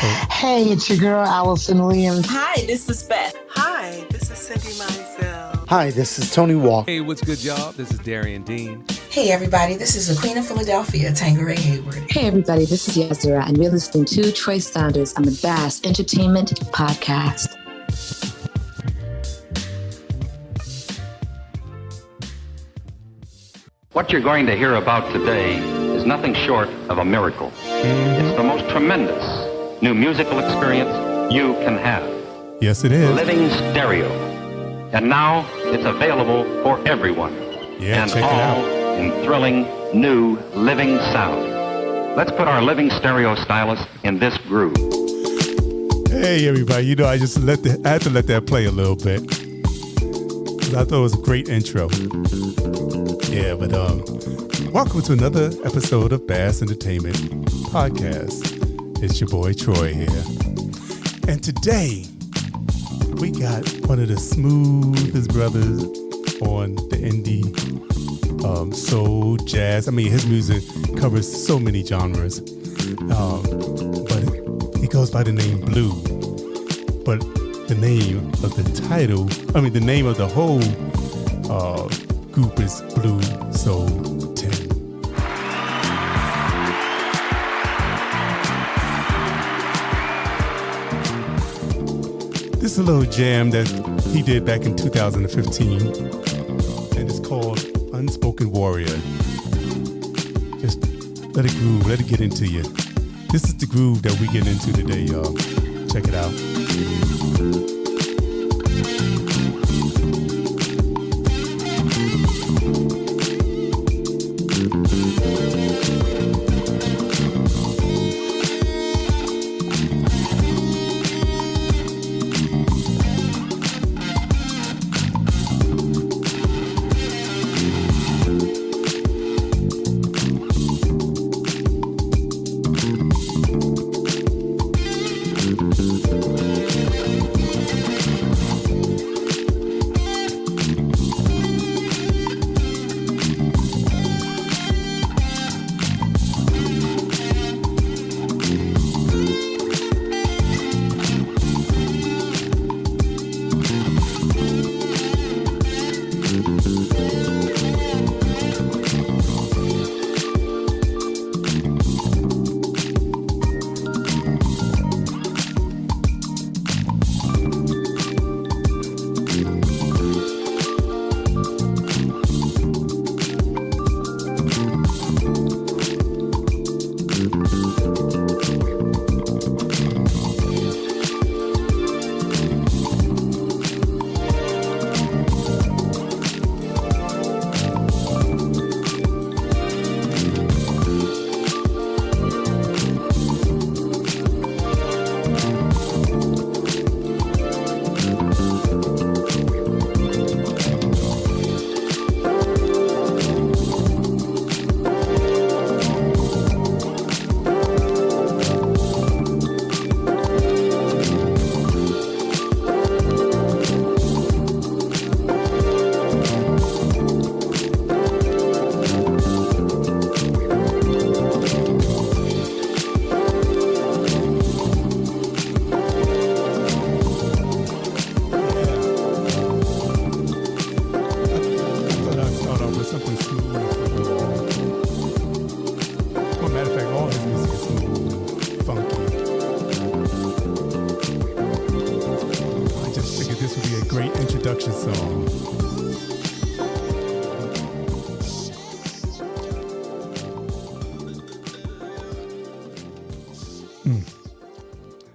So, hey, it's your girl, Allison Williams. Hi, this is Beth. Hi, this is Cindy Mizell. Hi, this is Tony Walker. Hey, what's good, y'all? This is Darian Dean. Hey, everybody, this is the Queen of Philadelphia, Tangeray Hayward. Hey, everybody, this is Yazira, and you're listening to Troy Saunders on the Bass Entertainment Podcast. What you're going to hear about today is nothing short of a miracle. It's the most tremendous new musical experience you can have. yes, it is. Living stereo. And now it's available for everyone. Yeah, and check it all out. in thrilling, new, living sound. Let's put our living stereo stylus in this groove. Hey, everybody. You know, I just I had to let that play a little bit. 'Cause I thought it was a great intro. Yeah, but welcome to another episode of Bass Entertainment Podcast. It's your boy Troy here. And today, we got one of the smoothest brothers on the indie soul, jazz. I mean, his music covers so many genres. But he goes by the name Blue. But the name of the title, the name of the whole group is Blue Soul 10. This is a little jam that he did back in 2015, and it's called Unspoken Warrior. Just let it groove, let it get into you. This is the groove that we get into today, y'all. Check it out.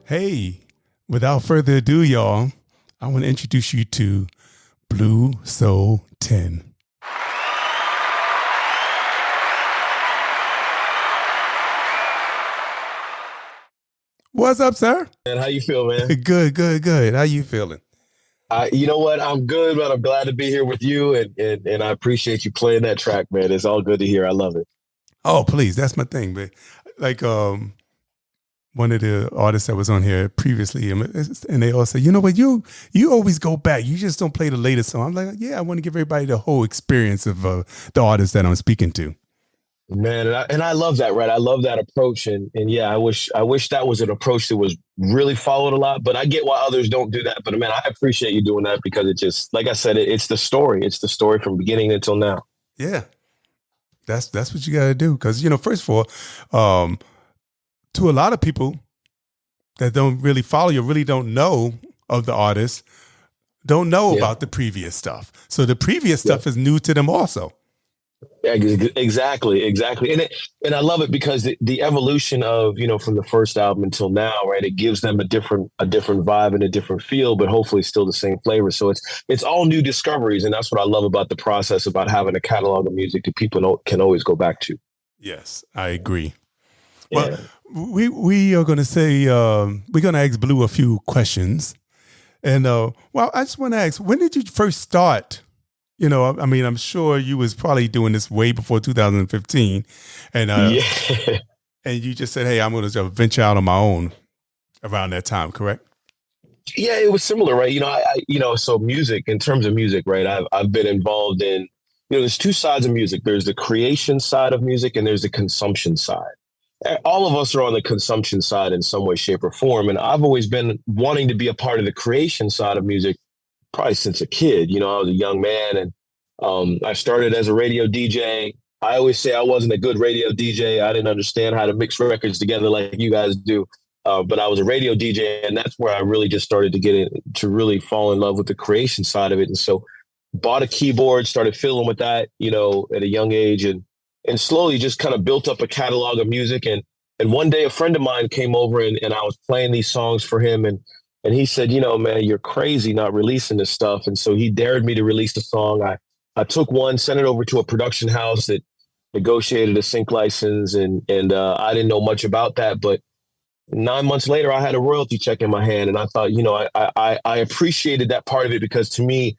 Hey, without further ado, y'all, I want to introduce you to Blue Soul 10. What's up, sir? And how you feel, man? Good. How you feeling? You know what? I'm good, but I'm glad to be here with you, and I appreciate you playing that track, man. It's all good to hear. I love it. Oh, please. That's my thing, man. Like, one of the artists that was on here previously, and they all say, you know what, you always go back. You just don't play the latest song. I'm like, yeah, I want to give everybody the whole experience of the artist that I'm speaking to. Man, and I love that, right? I love that approach, and yeah, I wish that was an approach that was really followed a lot. But I get why others don't do that. But man, I appreciate you doing that because it just, like I said, it's the story. It's the story from beginning until now. Yeah, that's what you got to do. Because first of all, to a lot of people that don't really follow you, really don't know of the artist, don't know about the previous stuff. So the previous stuff is new to them also. Exactly. And I love it because the evolution of, from the first album until now, right, it gives them a different vibe and a different feel, but hopefully still the same flavor. So it's all new discoveries. And that's what I love about the process, about having a catalog of music that people can always go back to. Yes, I agree. Yeah. Well, we are going to say, we're going to ask Blue a few questions. And, I just want to ask, when did you first start? I'm sure you was probably doing this way before 2015. And and you just said, hey, I'm going to venture out on my own around that time, correct? Yeah, it was similar, right? So music, in terms of music, right? I've been involved in, there's two sides of music. There's the creation side of music and there's the consumption side. All of us are on the consumption side in some way, shape, or form. And I've always been wanting to be a part of the creation side of music probably since a kid. I was a young man and I started as a radio DJ. I always say I wasn't a good radio DJ. I didn't understand how to mix records together like you guys do. But I was a radio DJ, and that's where I really just started to get to really fall in love with the creation side of it. And so bought a keyboard, started fiddling with that, at a young age, and slowly just kind of built up a catalog of music. And one day a friend of mine came over and I was playing these songs for him. And he said, man, you're crazy not releasing this stuff. And so he dared me to release a song. I took one, sent it over to a production house that negotiated a sync license. And I didn't know much about that. But 9 months later, I had a royalty check in my hand. And I thought, I appreciated that part of it because to me,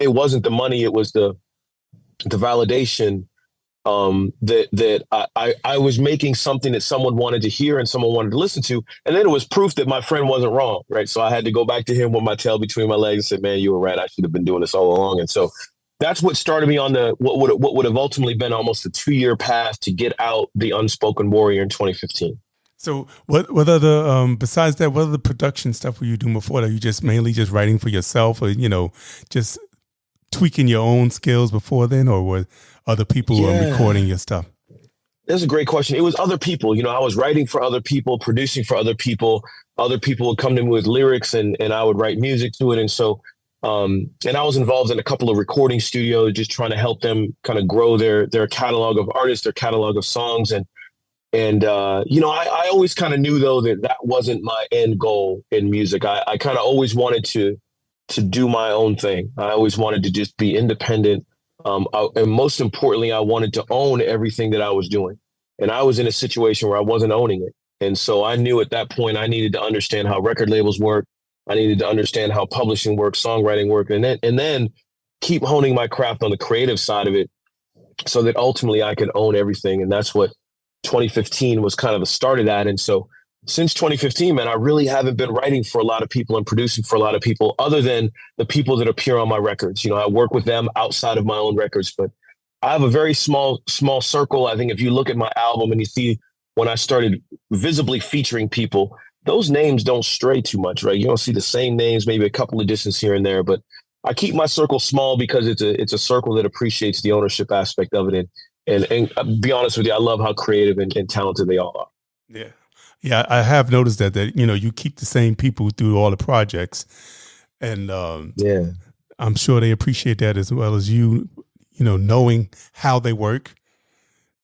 it wasn't the money. It was the validation that I was making something that someone wanted to hear and someone wanted to listen to. And then it was proof that my friend wasn't wrong, right? So I had to go back to him with my tail between my legs and say, man, you were right. I should have been doing this all along. And so that's what started me on what would have ultimately been almost a 2-year path to get out the Unspoken Warrior in 2015. So what other, besides that, what other production stuff were you doing before that? You just mainly just writing for yourself or, just tweaking your own skills before then, or were other people recording your stuff? That's a great question. It was other people. I was writing for other people, producing for other people. Other people would come to me with lyrics and I would write music to it. And so, and I was involved in a couple of recording studios, just trying to help them kind of grow their catalog of artists, their catalog of songs. And I always kind of knew though that wasn't my end goal in music. I kind of always wanted to do my own thing. I always wanted to just be independent. And most importantly, I wanted to own everything that I was doing. And I was in a situation where I wasn't owning it. And so I knew at that point I needed to understand how record labels work. I needed to understand how publishing works, songwriting work, and then keep honing my craft on the creative side of it so that ultimately I could own everything. And that's what 2015 was kind of the start of that. And so since 2015, man, I really haven't been writing for a lot of people and producing for a lot of people other than the people that appear on my records. I work with them outside of my own records, but I have a very small circle. I think if you look at my album and you see when I started visibly featuring people, those names don't stray too much, right? You don't see the same names, maybe a couple of additions here and there, but I keep my circle small because it's a circle that appreciates the ownership aspect of it. And I'll be honest with you, I love how creative and talented they all are. Yeah. Yeah, I have noticed that you keep the same people through all the projects, and I'm sure they appreciate that as well as knowing how they work.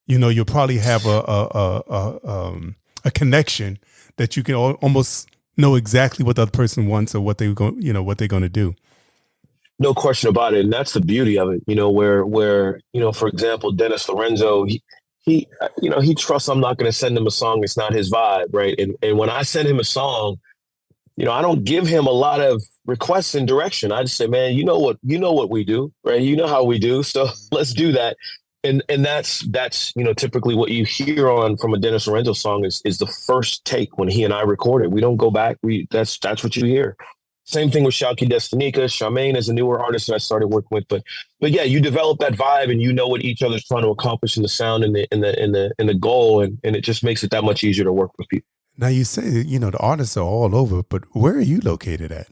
You'll probably have a connection that you can almost know exactly what the other person wants or what they're going to do. No question about it, and that's the beauty of it. Where for example, Dennis Lorenzo. He trusts I'm not going to send him a song. It's not his vibe. Right. And when I send him a song, I don't give him a lot of requests and direction. I just say, man, you know what we do, right? You know how we do. So let's do that. And that's typically what you hear from a Dennis Lorenzo song is the first take when he and I record it. We don't go back. That's what you hear. Same thing with Shalky Destinica. Charmaine is a newer artist that I started working with, but yeah, you develop that vibe and you know what each other's trying to accomplish in the sound and the goal, and it just makes it that much easier to work with people. Now you say, the artists are all over, but where are you located at?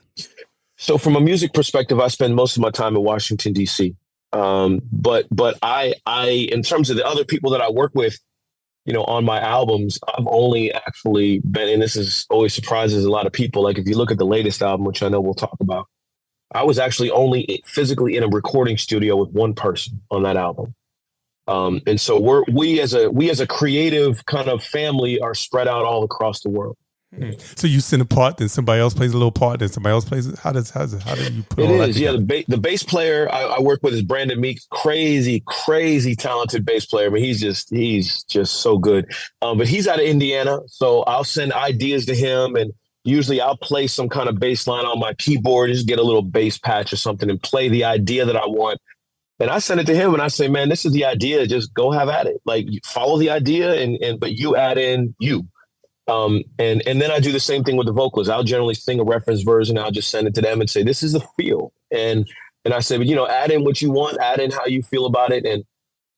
So from a music perspective, I spend most of my time in Washington, D.C. But I in terms of the other people that I work with, on my albums, I've only actually been, and this is always surprises a lot of people. Like if you look at the latest album, which I know we'll talk about, I was actually only physically in a recording studio with one person on that album. And so we as a creative kind of family are spread out all across the world. So you send a part, then somebody else plays a little part, then somebody else plays it. How do you put all that together? The bass player I work with is Brandon Meek, crazy talented bass player. I mean, he's just so good. But he's out of Indiana, so I'll send ideas to him, and usually I'll play some kind of bass line on my keyboard, just get a little bass patch or something, and play the idea that I want. And I send it to him, and I say, man, this is the idea. Just go have at it. Like, follow the idea, but you add in you. And then I do the same thing with the vocalists. I'll generally sing a reference version. I'll just send it to them and say, this is the feel. And I say, but, add in what you want, add in how you feel about it. And,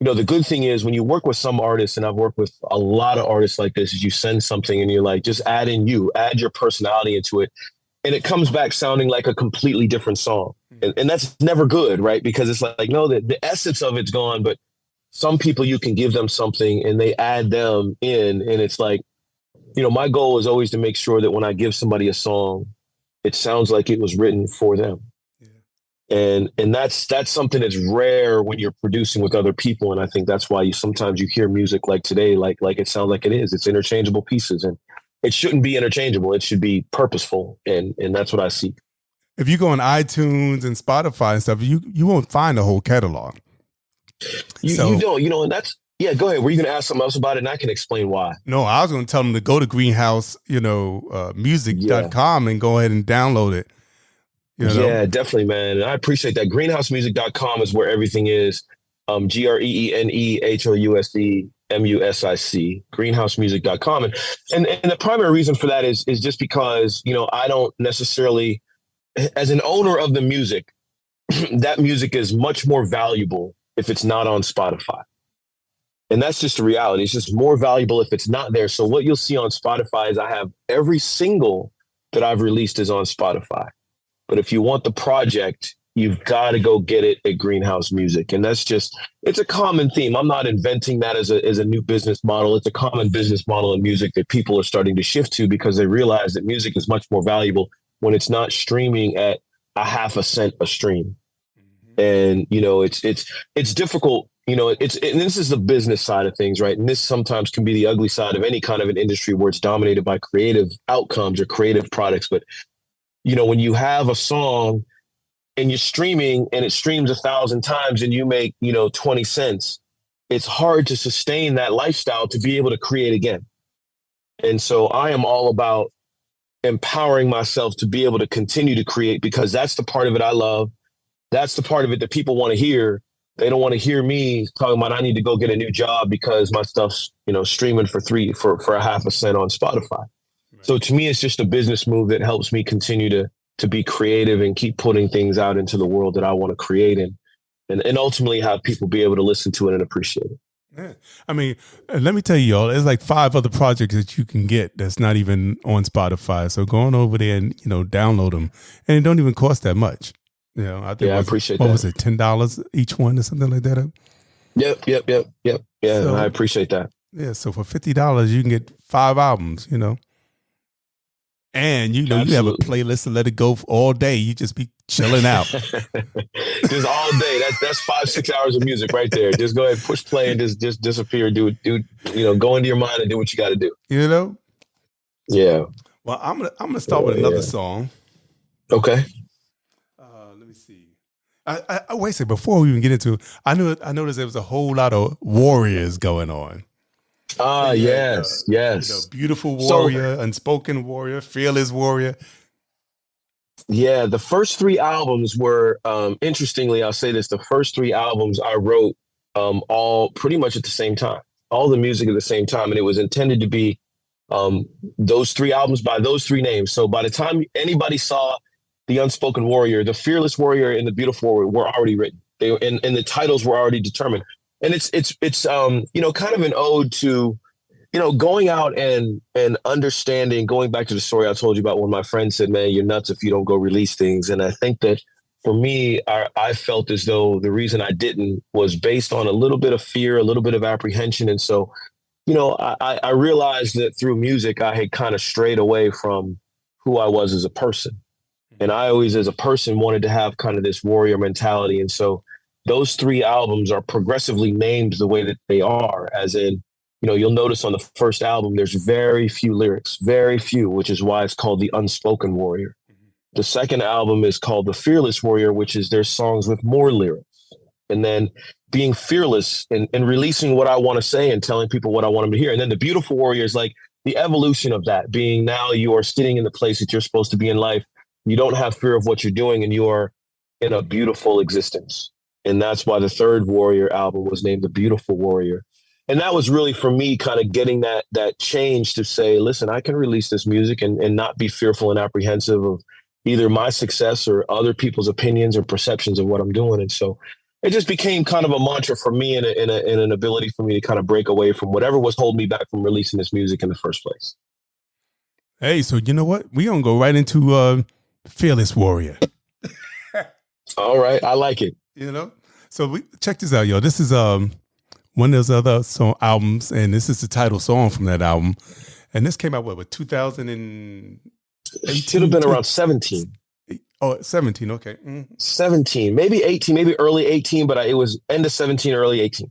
the good thing is when you work with some artists, and I've worked with a lot of artists like this, is you send something and you're like, just add in you, add your personality into it. And it comes back sounding like a completely different song. And that's never good, right? Because it's like, no, the essence of it's gone. But some people, you can give them something and they add them in, and it's like, my goal is always to make sure that when I give somebody a song, it sounds like it was written for them. Yeah. And that's something that's rare when you're producing with other people. And I think that's why sometimes you hear music like today, like it sounds like it is. It's interchangeable pieces, and it shouldn't be interchangeable. It should be purposeful. And that's what I seek. If you go on iTunes and Spotify and stuff, you won't find the whole catalog. You don't, and that's, yeah, go ahead. Were you going to ask something else about it? And I can explain why. No, I was going to tell them to go to Greenehouse, music.com and go ahead and download it. Yeah, definitely, man. And I appreciate that. Greenehousemusic.com is where everything is. GreenehousEmusic, greenehousemusic.com. And the primary reason for that is just because, I don't necessarily, as an owner of the music, that music is much more valuable if it's not on Spotify. And that's just the reality. It's just more valuable if it's not there. So what you'll see on Spotify is I have every single that I've released is on Spotify. But if you want the project, you've got to go get it at Greenehouse Music. And that's just, it's a common theme. I'm not inventing that as a new business model. It's a common business model in music that people are starting to shift to because they realize that music is much more valuable when it's not streaming at a half a cent a stream. And, it's difficult. And this is the business side of things, right? And this sometimes can be the ugly side of any kind of an industry where it's dominated by creative outcomes or creative products. But, when you have a song and you're streaming and it streams 1,000 times and you make, 20 cents, it's hard to sustain that lifestyle to be able to create again. And so I am all about empowering myself to be able to continue to create, because that's the part of it I love. That's the part of it that people want to hear. They don't want to hear me talking about I need to go get a new job because my stuff's, streaming for a half a cent on Spotify. Right. So to me, it's just a business move that helps me continue to be creative and keep putting things out into the world that I want to create and ultimately have people be able to listen to it and appreciate it. Yeah. I mean, let me tell you, y'all, there's like 5 other projects that you can get that's not even on Spotify. So go on over there and, download them. And it don't even cost that much. I think I appreciate that. What was it, $10 each one or something like that? Yep. Yeah, so, I appreciate that. Yeah, so for $50, you can get 5 albums, And, you have a playlist to let it go all day. You just be chilling out. Just all day. That's 5-6 hours of music right there. Just go ahead, push play and just disappear. Do go into your mind and do what you got to do. Yeah. Well, I'm gonna start with another song. Okay. Let me see. I wait a second. Before we even get into it, I noticed there was a whole lot of warriors going on. Yes. Beautiful warrior, unspoken warrior, fearless warrior. Yeah, the first 3 albums were, interestingly, I'll say this, the first 3 albums I wrote all pretty much at the same time, all the music at the same time. And it was intended to be those 3 albums by those 3 names. So by the time anybody saw the unspoken warrior, the fearless warrior, and the beautiful warrior were already written. They were, and the titles were already determined. And it's kind of an ode to, going out and understanding, going back to the story I told you about when my friend said, man, you're nuts if you don't go release things. And I think that for me, I felt as though the reason I didn't was based on a little bit of fear, a little bit of apprehension. And so, I realized that through music, I had kind of strayed away from who I was as a person. And I always, as a person, wanted to have kind of this warrior mentality. And so those 3 albums are progressively named the way that they are, as in, you'll notice on the first album, there's very few lyrics, very few, which is why it's called The Unspoken Warrior. The second album is called The Fearless Warrior, which is there's songs with more lyrics. And then being fearless and releasing what I want to say and telling people what I want them to hear. And then The Beautiful Warrior is like the evolution of that, being now you are sitting in the place that you're supposed to be in life. You don't have fear of what you're doing, and you are in a beautiful existence. And that's why the third Warrior album was named The Beautiful Warrior. And that was really, for me, kind of getting that change to say, listen, I can release this music and not be fearful and apprehensive of either my success or other people's opinions or perceptions of what I'm doing. And so it just became kind of a mantra for me and an ability for me to kind of break away from whatever was holding me back from releasing this music in the first place. Hey, so you know what? We're going to go right into Fearless Warrior. All right. I like it. So check this out, yo. This is one of those other song albums, and this is the title song from that album. And this came out, with 2018? It should have been around 17. Oh, 17, okay. 17, maybe 18, maybe early 18, but it was end of 17, early 18.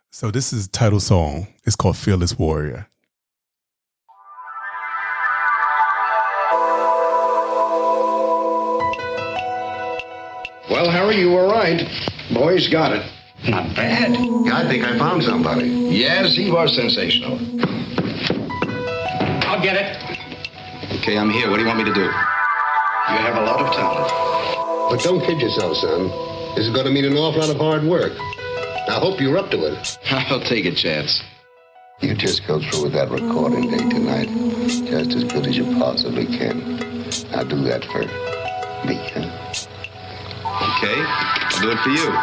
So this is the title song. It's called Fearless Warrior. Well, Harry, you were right. Boys got it. Not bad. I think I found somebody. Yes, he was sensational. I'll get it. Okay, I'm here. What do you want me to do? You have a lot of talent. But don't kid yourself, son. This is going to mean an awful lot of hard work. I hope you're up to it. I'll take a chance. You just go through with that recording day tonight, just as good as you possibly can. I'll do that for me, huh? Okay, I'll do it for you.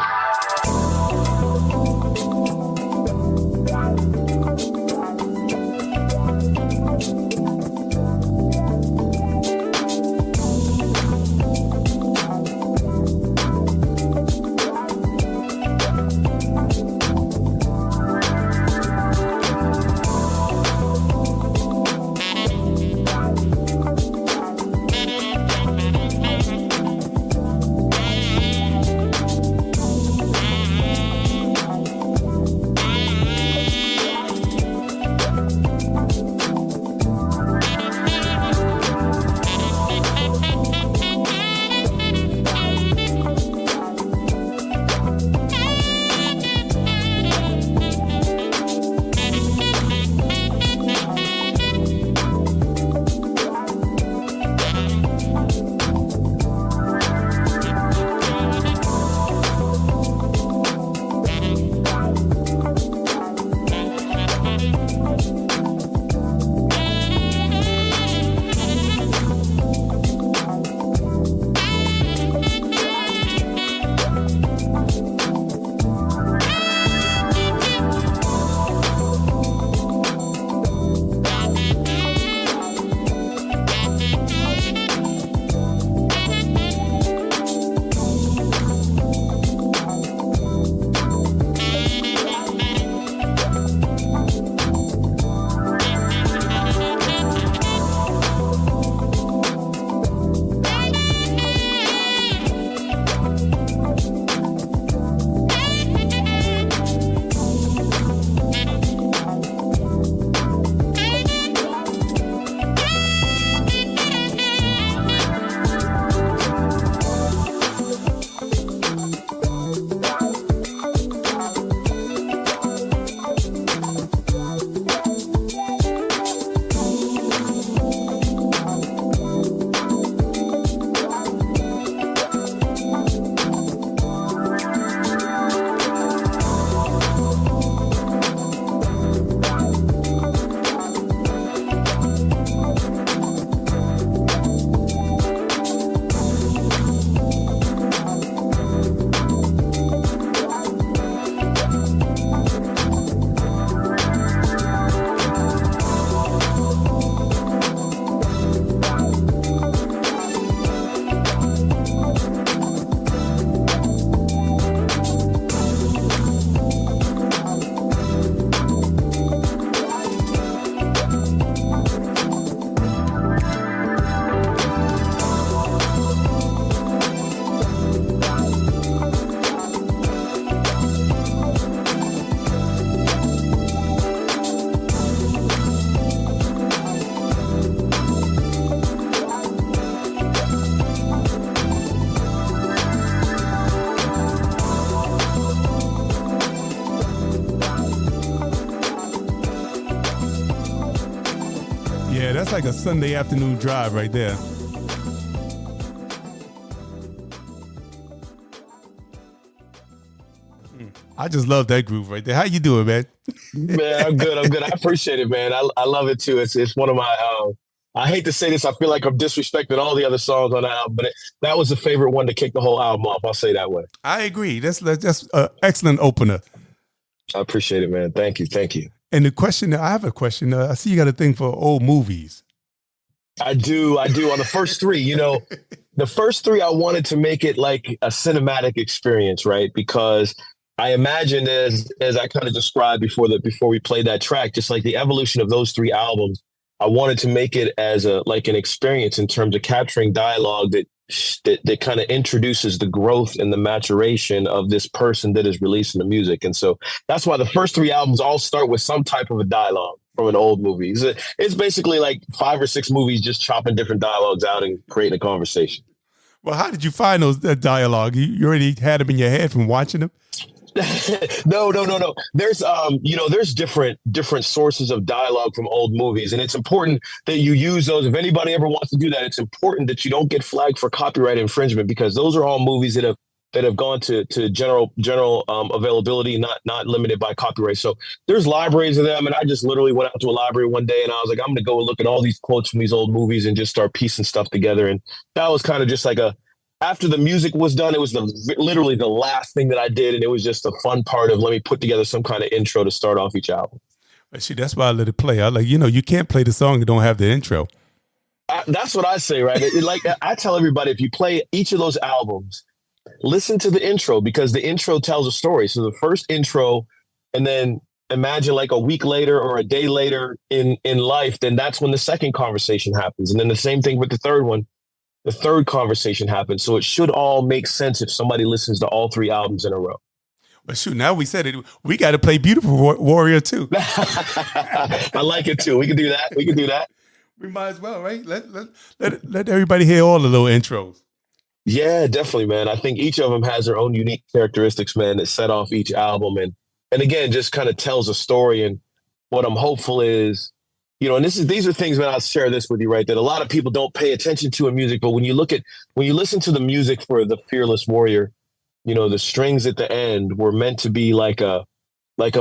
Yeah, that's like a Sunday afternoon drive right there. I just love that groove right there. How you doing, man? Man, I'm good. I appreciate it, man. I love it too. It's one of my. I hate to say this. I feel like I'm disrespecting all the other songs on that album, but that was the favorite one to kick the whole album off. I'll say that way. I agree. That's an excellent opener. I appreciate it, man. Thank you. And the question, I have a question. I see you got a thing for old movies. I do. On the first three, the first three, I wanted to make it like a cinematic experience, right? Because I imagined, as I kind of described before we played that track, just like the evolution of those three albums, I wanted to make it as an experience in terms of capturing dialogue that kind of introduces the growth and the maturation of this person that is releasing the music. And so that's why the first three albums all start with some type of a dialogue from an old movie. It's basically like 5 or 6 movies just chopping different dialogues out and creating a conversation. Well, how did you find that dialogue? You already had them in your head from watching them? No. There's there's different sources of dialogue from old movies, and it's important that you use those. If anybody ever wants to do that, it's important that you don't get flagged for copyright infringement, because those are all movies that have gone to general availability, not limited by copyright. So there's libraries of them, and I just literally went out to a library one day and I was like, I'm going to go and look at all these quotes from these old movies and just start piecing stuff together. And that was kind of just like after the music was done, it was literally the last thing that I did. And it was just a fun part of, let me put together some kind of intro to start off each album. See, that's why I let it play. I you can't play the song that don't have the intro. That's what I say, right? I tell everybody, if you play each of those albums, listen to the intro, because the intro tells a story. So the first intro, and then imagine like a week later or a day later in life, then that's when the second conversation happens. And then the same thing with the third one. The third conversation happens. So it should all make sense if somebody listens to all 3 albums in a row. Well, shoot, now we said it. We got to play Beautiful Warrior too. I like it too. We can do that. We might as well, right? Let everybody hear all the little intros. Yeah, definitely, man. I think each of them has their own unique characteristics, man, that set off each album. And again, just kind of tells a story. And what I'm hopeful is, and these are things, man, I'll share this with you, right, that a lot of people don't pay attention to in music. But when you listen to the music for the Fearless Warrior, the strings at the end were meant to be like a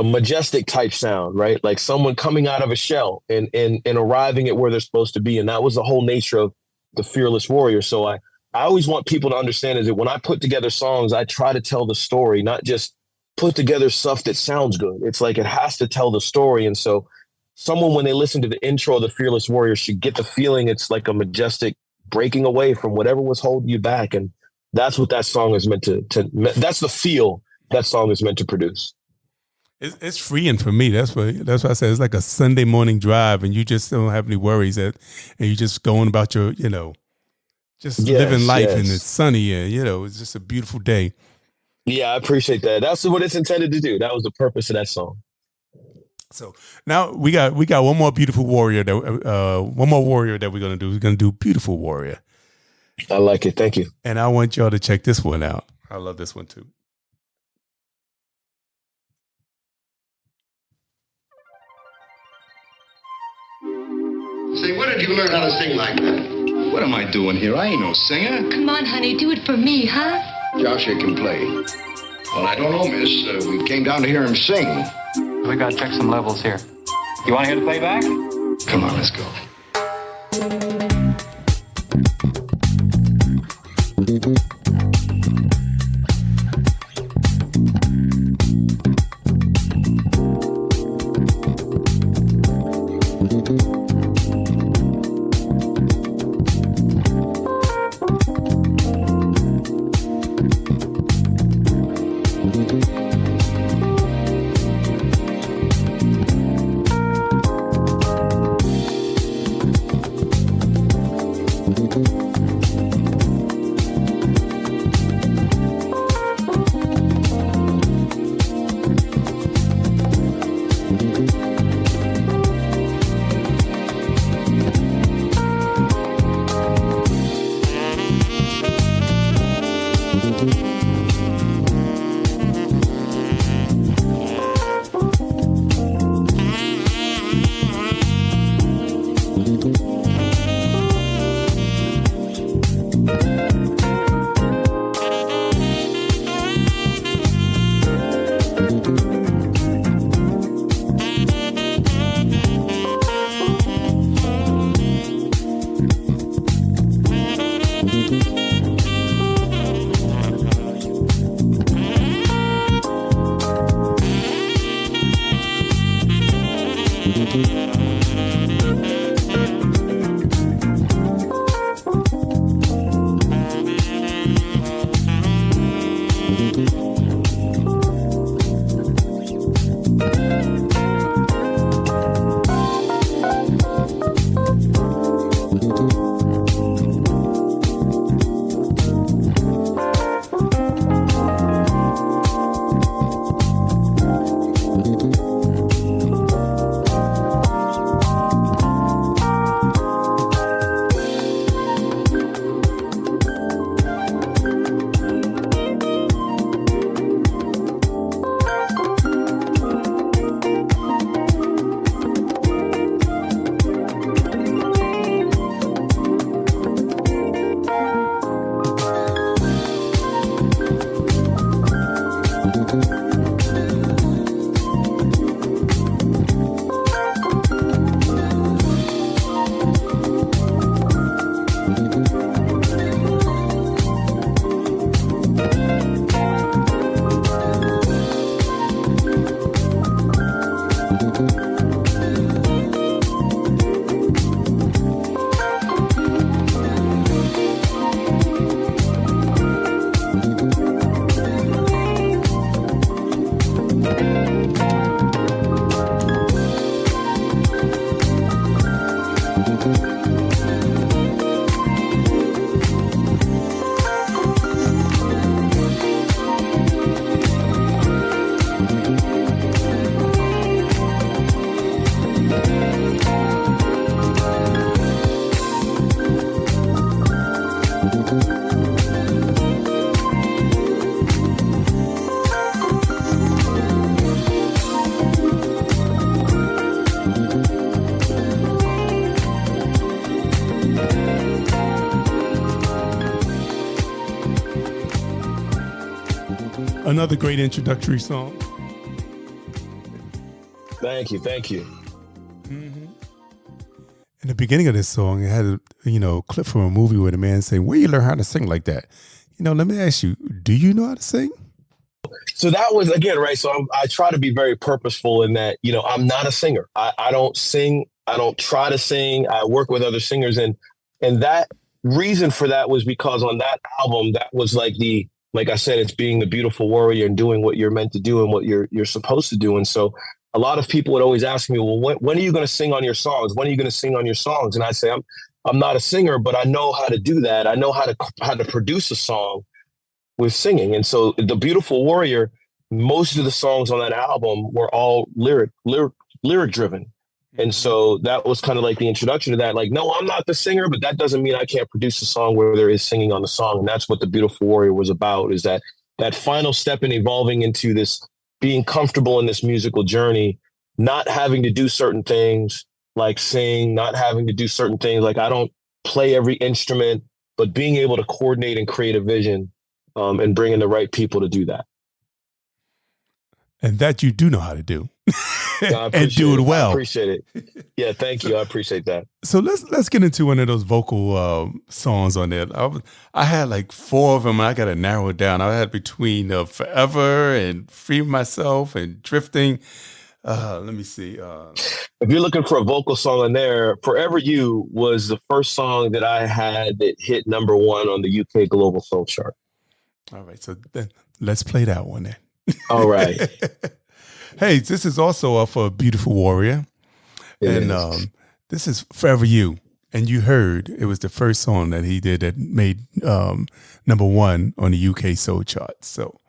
majestic type sound, right? Like someone coming out of a shell and arriving at where they're supposed to be. And that was the whole nature of the Fearless Warrior. So I always want people to understand is that when I put together songs, I try to tell the story, not just put together stuff that sounds good. It's like it has to tell the story. And so someone, when they listen to the intro of the Fearless Warrior, should get the feeling it's like a majestic breaking away from whatever was holding you back. And that's what that song is meant to that's the feel that song is meant to produce. It's freeing for me. That's why I said it's like a Sunday morning drive, and you just don't have any worries, and you're just going about your, living life, and it's sunny, and it's just a beautiful day. Yeah, I appreciate that. That's what it's intended to do. That was the purpose of that song. So now we got one more beautiful warrior that we're gonna do. We're gonna do Beautiful Warrior. I like it. Thank you. And I want y'all to check this one out. I love this one too. Say, where did you learn how to sing like that? What am I doing here? I ain't no singer. Come on, honey, do it for me, huh? Joshua can play. Well, I don't know, miss. We came down to hear him sing. We gotta check some levels here. You want to hear the playback? Come on, let's go. Another great introductory song. Thank you. Mm-hmm. In the beginning of this song, it had a clip from a movie where the man saying, "Where you learn how to sing like that?" Let me ask you, do you know how to sing? So that was, again, right. So I try to be very purposeful in that, I'm not a singer. I don't sing. I don't try to sing. I work with other singers. And that reason for that was because on that album, that was like I said, it's being the beautiful warrior and doing what you're meant to do and what you're supposed to do. And so a lot of people would always ask me, well, when are you going to sing on your songs? When are you going to sing on your songs? And I say, I'm not a singer, but I know how to do that. I know how to produce a song with singing. And so the beautiful warrior, most of the songs on that album were all lyric driven. And so that was kind of like the introduction to that. Like, no, I'm not the singer, but that doesn't mean I can't produce a song where there is singing on the song. And that's what the beautiful warrior was about, is that final step in evolving into this, being comfortable in this musical journey, not having to do certain things like sing, not having to do certain things like I don't play every instrument, but being able to coordinate and create a vision and bring in the right people to do that. And that you do know how to do. And do it well. I appreciate it. Yeah, thank you. I appreciate that. So let's get into one of those vocal songs on there. I had like 4 of them. I got to narrow it down. I had between Forever and Free Myself and Drifting. Let me see. If you're looking for a vocal song on there, Forever You was the first song that I had that hit #1 on the UK Global Soul Chart. All right. So then let's play that one then. All right. Hey, this is also off of Beautiful Warrior. And this is Forever You. And you heard it was the first song that he did that made #1 on the UK Soul Chart. So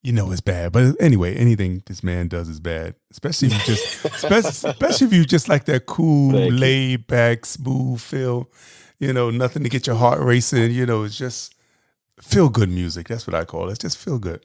it's bad. But anyway, anything this man does is bad. Especially if you especially if you just like that cool, laid back, smooth feel. Nothing to get your heart racing. It's just feel good music. That's what I call it. It's just feel good.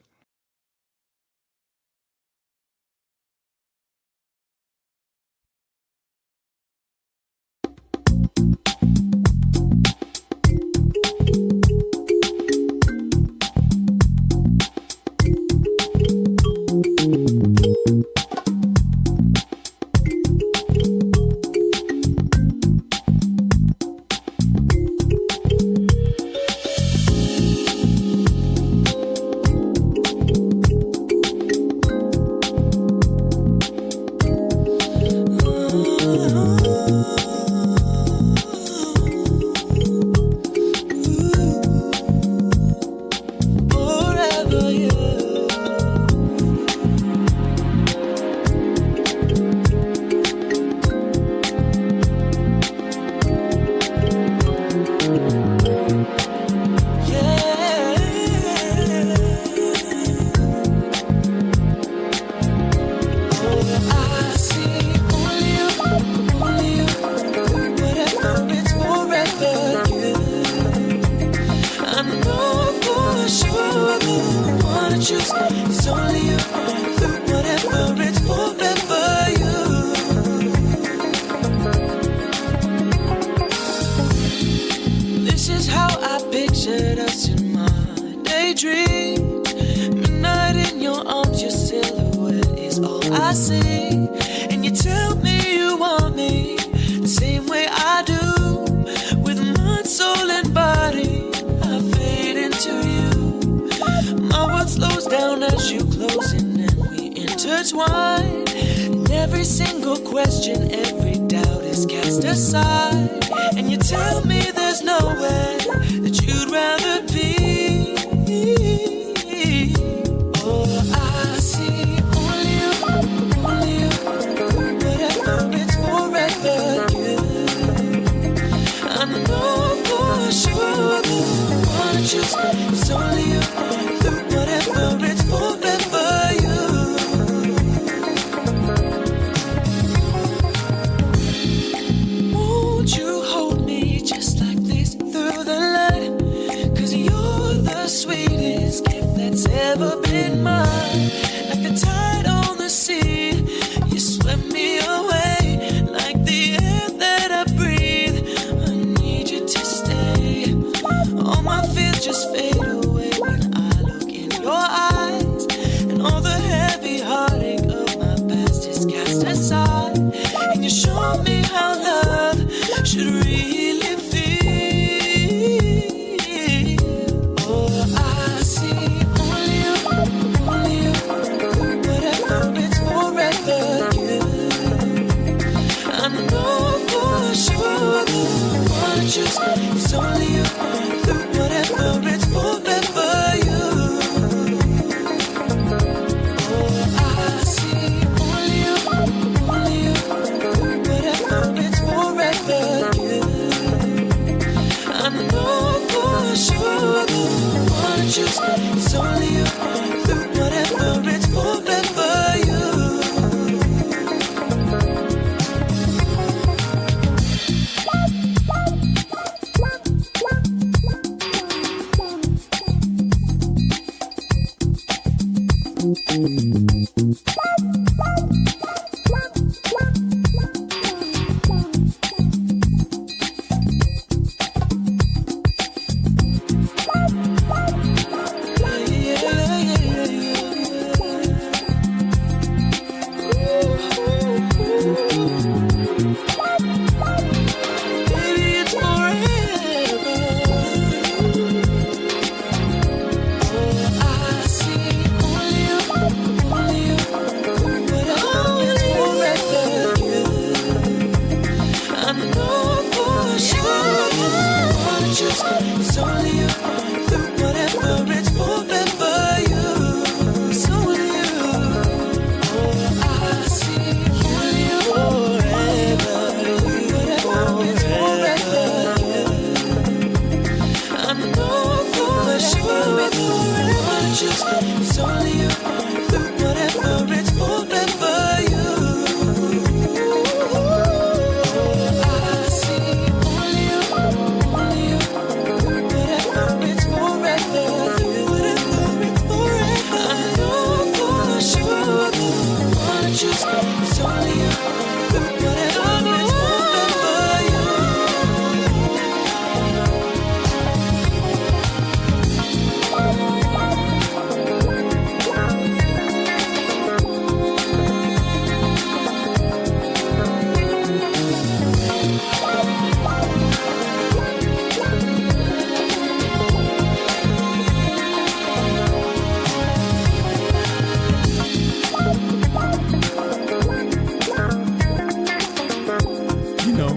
You know,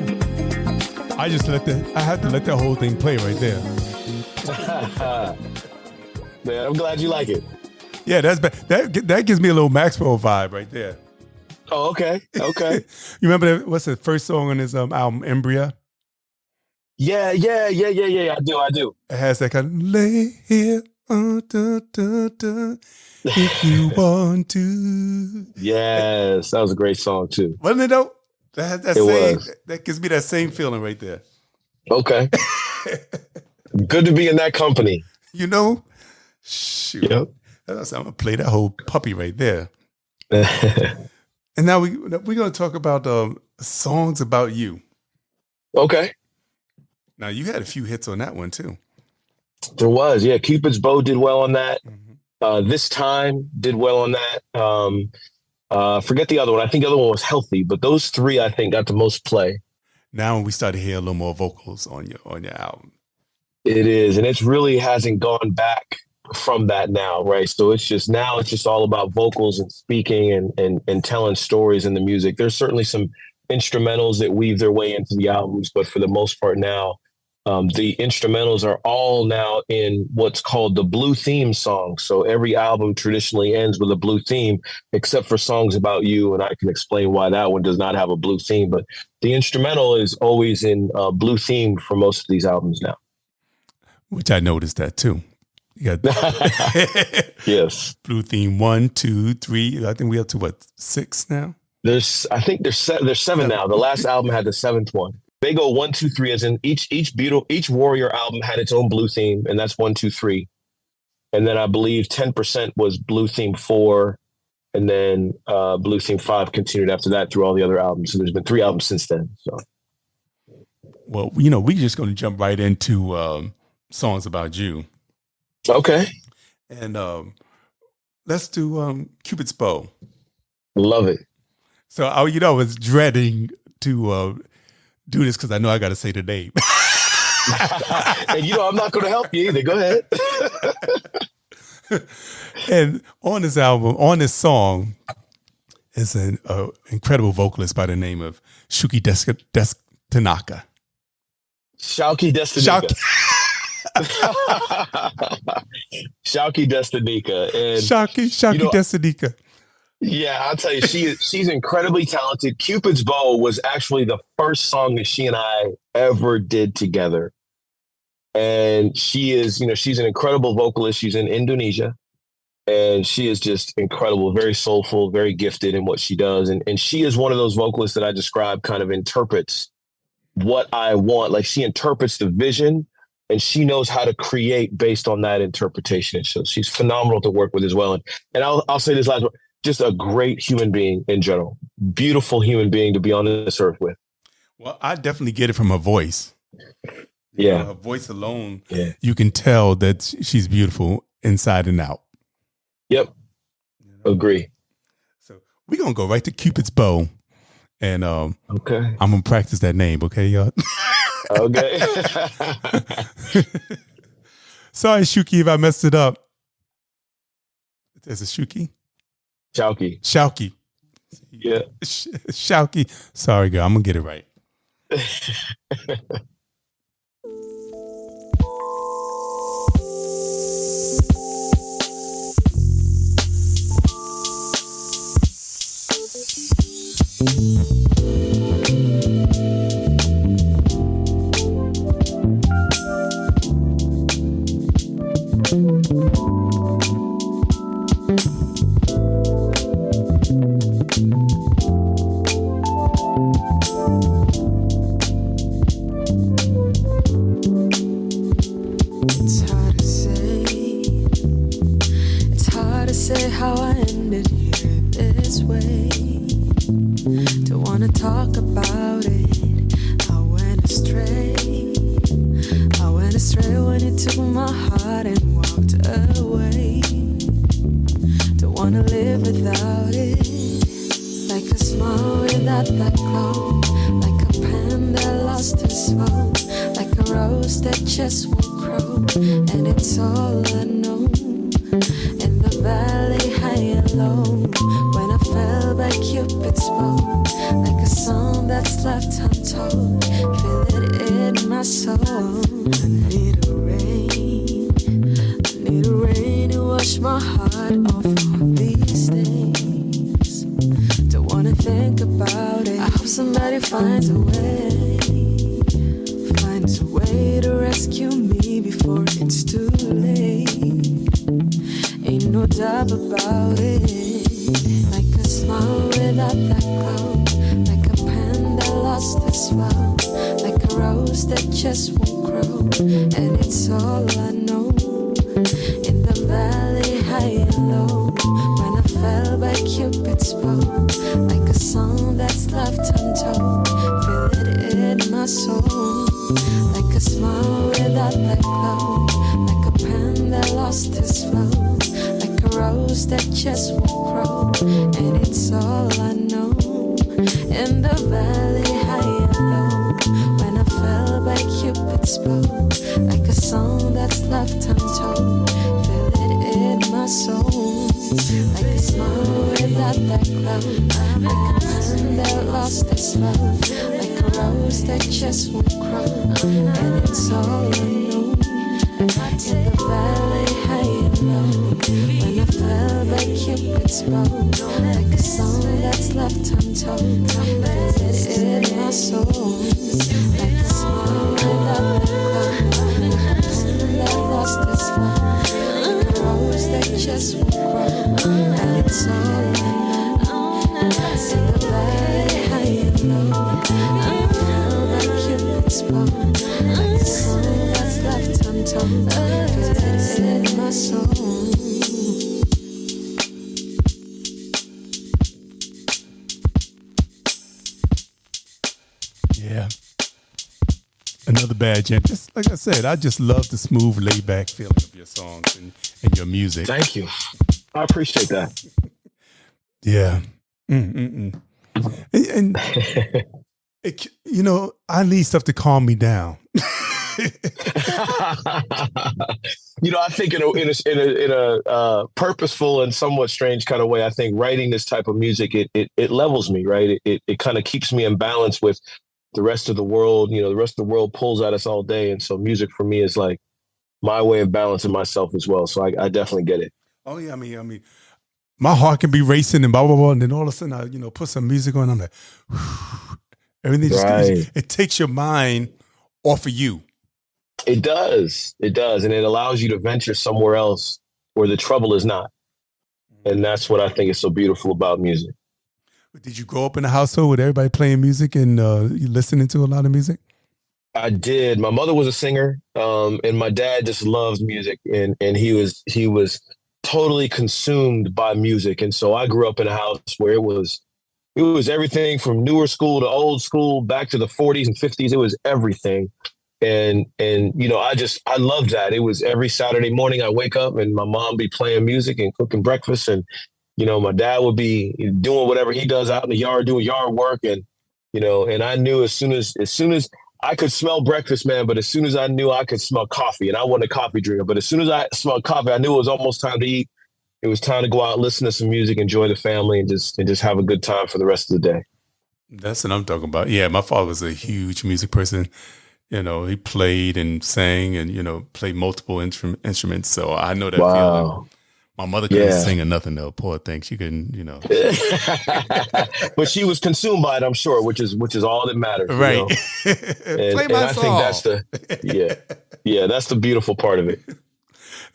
I had to let that whole thing play right there. Man, I'm glad you like it. Yeah, that gives me a little Maxwell vibe right there. Oh, okay. You remember what's the first song on his album, Embria? Yeah. I do. It has that kind of lay here, if you want to. Yes, that was a great song too. Wasn't it though? That gives me that same feeling right there. Okay. Good to be in that company. You know? Shoot. Yep. I'm going to play that whole puppy right there. And now we're going to talk about songs about you. Okay. Now, you had a few hits on that one, too. There was, yeah. Cupid's Bow did well on that. This Time did well on that. Forget the other one. I think the other one was Healthy, but those three, I think, got the most play. Now we start to hear a little more vocals on your album. It is, and it really hasn't gone back from that now, right? So it's just all about vocals and speaking and telling stories in the music. There's certainly some instrumentals that weave their way into the albums, but for the most part now, the instrumentals are all now in what's called the blue theme song. So every album traditionally ends with a blue theme, except for Songs About You, and I can explain why that one does not have a blue theme, but the instrumental is always in blue theme for most of these albums now. Which I noticed that too. You got yes, blue theme 1, 2, 3. I think we up to what, 6 now? There's seven now. The last album had the 7th one. They go 1, 2, 3, as in each Warrior album had its own blue theme, and that's 1, 2, 3. And then I believe 10% was blue theme 4, and then blue theme 5 continued after that through all the other albums. So there's been 3 albums since then. So, well, we're just going to jump right into Songs About You. Okay. And let's do Cupid's Bow. Love it. So, I was dreading to do this because I know I got to say the name. And I'm not going to help you either. Go ahead. And on this album, on this song, is an incredible vocalist by the name of Shuki Destinaka. Shauki Destinaka. Shauki Destinaka. And Shauki Destinaka. Yeah, I'll tell you, she's incredibly talented. Cupid's Bow was actually the first song that she and I ever did together. And she is, she's an incredible vocalist. She's in Indonesia. And she is just incredible, very soulful, very gifted in what she does. And she is one of those vocalists that I describe kind of interprets what I want. Like, she interprets the vision and she knows how to create based on that interpretation. And so she's phenomenal to work with as well. And I'll say this last one. Just a great human being in general. Beautiful human being to be on this earth with. Well, I definitely get it from her voice. Yeah. Her voice alone, you can tell that she's beautiful inside and out. Yep. Agree. So we're going to go right to Cupid's Bow. And okay. I'm going to practice that name, okay, y'all? Okay. Sorry, Shuki, if I messed it up. Is it Shuki? Shauki. Yeah. Shauki. Sorry, girl. I'm going to get it right. How I ended here this way. Don't wanna talk about it. I went astray. I went astray when you took my heart and walked away. Don't wanna live without it. Like a smile without that glow. Like a pen that lost its flow. Like a rose that just won't grow. And it's all I know. In the valley high and low, when I fell by Cupid's bow, like a song that's like left untold. Feel it in my soul. I need a rain. I need a rain to wash my heart off all these things. Don't wanna think about it. I hope somebody finds a way. Finds a way to rescue me before it's too late. Ain't no doubt about it. Like a smile without that glow. Like a pen that lost its flow. Like a rose that just won't grow. And it's all I know. In the valley, high and low. When I fell by Cupid's bow. Like a song that's left untold. Feel it in my soul. Like a smile without that glow. Like a pen that lost its flow. Like a rose that just won't grow. And it's all I know. In the valley, high and low. When I fell by Cupid's bow. Like a song that's left untold. Feel it in my soul. Like a smile without that glow. Like a pen that lost its flow. Like a rose that just won't grow. And it's all I know. In the valley, high and low. When I fell by Cupid's bow. Like a song that's left untold. Feel it in my soul. Like a smile without that glow. Like a pen that lost its flow. Like a rose that just won't grow. And it's all I know. In the valley, high and low. When I fell by Cupid's bow. Like a song that's left untold. Feel it in my soul. Yeah. Another bad jam. Just like I said, I just love the smooth, laid back feeling of your songs and your music. Thank you. I appreciate that. Yeah. And it, you know, I need stuff to calm me down. You know, I think in a purposeful and somewhat strange kind of way, I think writing this type of music, it levels me, right? It kind of keeps me in balance with the rest of the world. You know, the rest of the world pulls at us all day. And so music for me is like my way of balancing myself as well. So I definitely get it. Oh yeah. I mean, my heart can be racing and blah, blah, blah. And then all of a sudden I, put some music on. I'm like, whew, everything just, it takes your mind off of you. It does. It does. And it allows you to venture somewhere else where the trouble is not. And that's what I think is so beautiful about music. Did you grow up in a household with everybody playing music and you listening to a lot of music? I did. My mother was a singer, and my dad just loves music, and he was totally consumed by music. And so I grew up in a house where it was everything from newer school to old school, back to the 40s and 50s. It was everything. And I loved that. It was every Saturday morning I wake up and my mom be playing music and cooking breakfast, and my dad would be doing whatever he does out in the yard, doing yard work. And, and I knew as soon as I could smell breakfast, man, but as soon as I knew I could smell coffee, and I wasn't a coffee drinker, but as soon as I smelled coffee, I knew it was almost time to eat. It was time to go out, listen to some music, enjoy the family, and just have a good time for the rest of the day. That's what I'm talking about. Yeah, my father was a huge music person. He played and sang and, played multiple instruments. So I know that feeling. My mother couldn't sing or nothing, though. Poor thing. She couldn't, But she was consumed by it, I'm sure, which is all that matters. Right. Play my song. I think that's the beautiful part of it.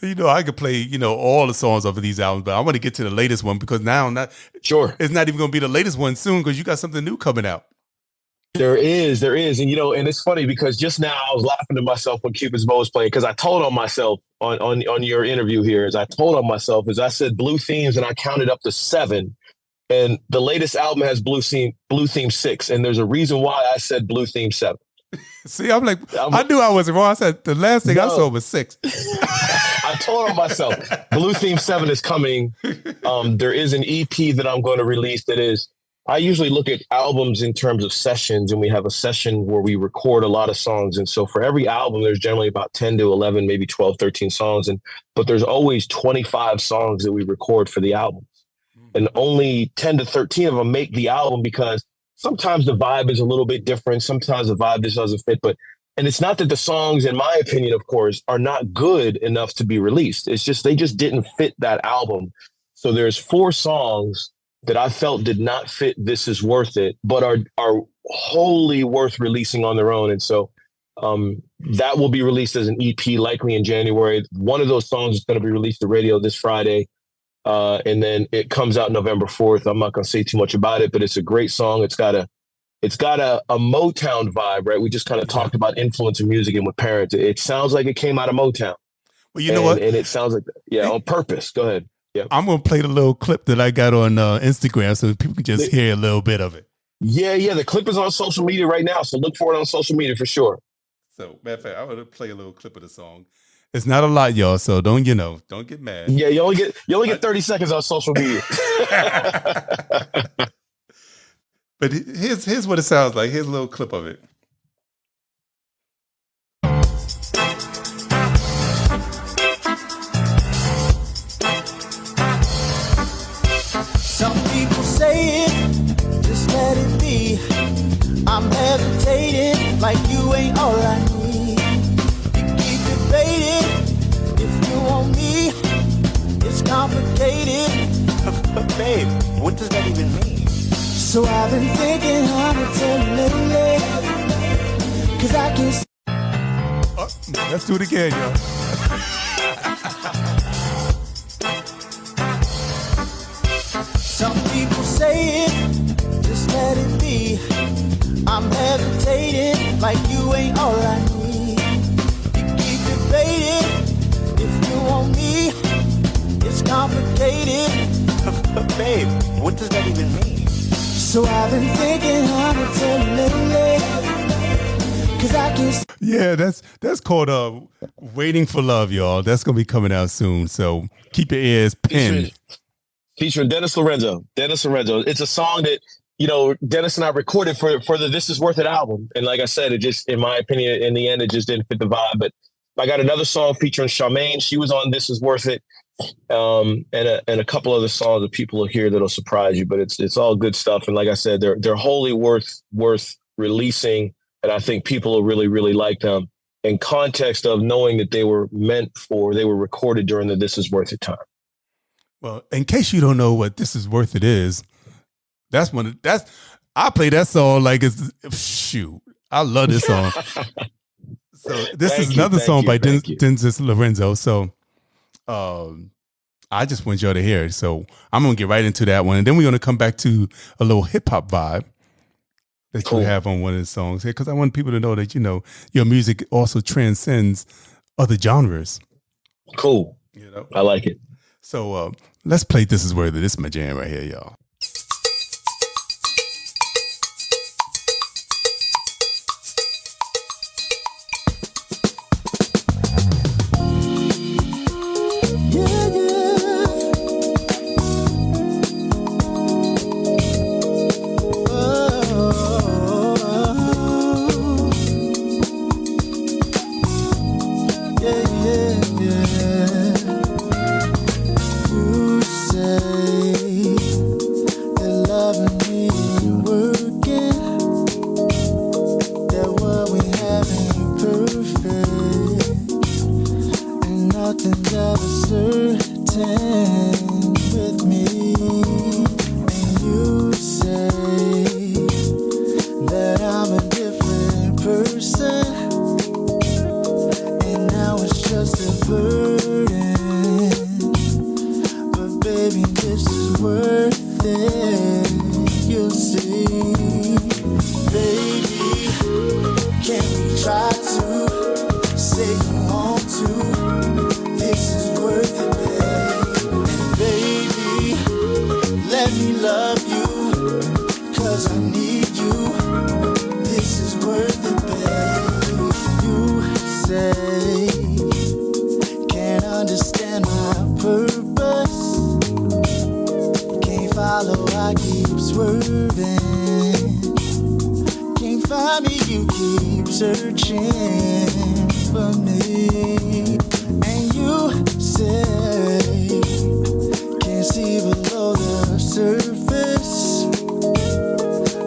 I could play, all the songs off of these albums, but I want to get to the latest one because now it's not even going to be the latest one soon because you got something new coming out. There is. And, and it's funny because just now I was laughing to myself when Cupid's Bow was playing because I told on myself on your interview here, I said blue themes and I counted up to 7. And the latest album has blue theme 6. And there's a reason why I said blue theme 7. See, I knew I wasn't wrong. I said the last thing I saw was 6. I told on myself, blue theme 7 is coming. There is an EP that I'm going to release that is, I usually look at albums in terms of sessions, and we have a session where we record a lot of songs. And so for every album, there's generally about 10 to 11, maybe 12, 13 songs. But there's always 25 songs that we record for the album. And only 10 to 13 of them make the album because sometimes the vibe is a little bit different. Sometimes the vibe just doesn't fit. And it's not that the songs, in my opinion, of course, are not good enough to be released. It's just they just didn't fit that album. So there's 4 songs that I felt did not fit This Is Worth It, but are wholly worth releasing on their own. And so that will be released as an EP, likely in January. One of those songs is going to be released to radio this Friday. And then it comes out November 4th. I'm not going to say too much about it, but it's a great song. It's got a Motown vibe, right? We just kind of talked about influence in music and with parents. It sounds like it came out of Motown. Well, you know what? And it sounds like, on purpose. Go ahead. Yeah. I'm going to play the little clip that I got on Instagram so people can just hear a little bit of it. Yeah. The clip is on social media right now. So look for it on social media for sure. So, matter of fact, I'm going to play a little clip of the song. It's not a lot, y'all, so don't get mad. Yeah, you only get 30 seconds on social media. But here's what it sounds like. Here's a little clip of it. Some people say it, just let it be. I'm hesitating like you ain't all I need. You keep debating if you want me. It's complicated. But babe, what does that even mean? So I've been thinking how to tell you lately. Cause I can see. Let's do it again, y'all. Some people say it, just let it be. I'm hesitating like you ain't all I need. You keep debating if you want me. It's complicated. But babe, what does that even mean? So I've been thinking how to tell you lately. Cause I can. Yeah, that's called Waiting for Love, y'all. That's gonna be coming out soon. So keep your ears pinned. Featuring Dennis Lorenzo. It's a song that, Dennis and I recorded for the This Is Worth It album. And like I said, it just, in my opinion, in the end, it just didn't fit the vibe. But I got another song featuring Charmaine. She was on This Is Worth It. And a couple other songs that people will hear that'll surprise you. But it's all good stuff. And like I said, they're wholly worth releasing. And I think people will really, really like them in context of knowing that they were recorded during the This Is Worth It time. Well, in case you don't know what This Is Worth It is, I play that song like it's shoot. I love this song. So this is another song by Dennis Lorenzo. So I just want y'all to hear it. So I'm gonna get right into that one, and then we're gonna come back to a little hip hop vibe that you have on one of the songs here, because I want people to know that your music also transcends other genres. Cool. I like it. So let's play This Is Worth It. This is my jam right here, y'all.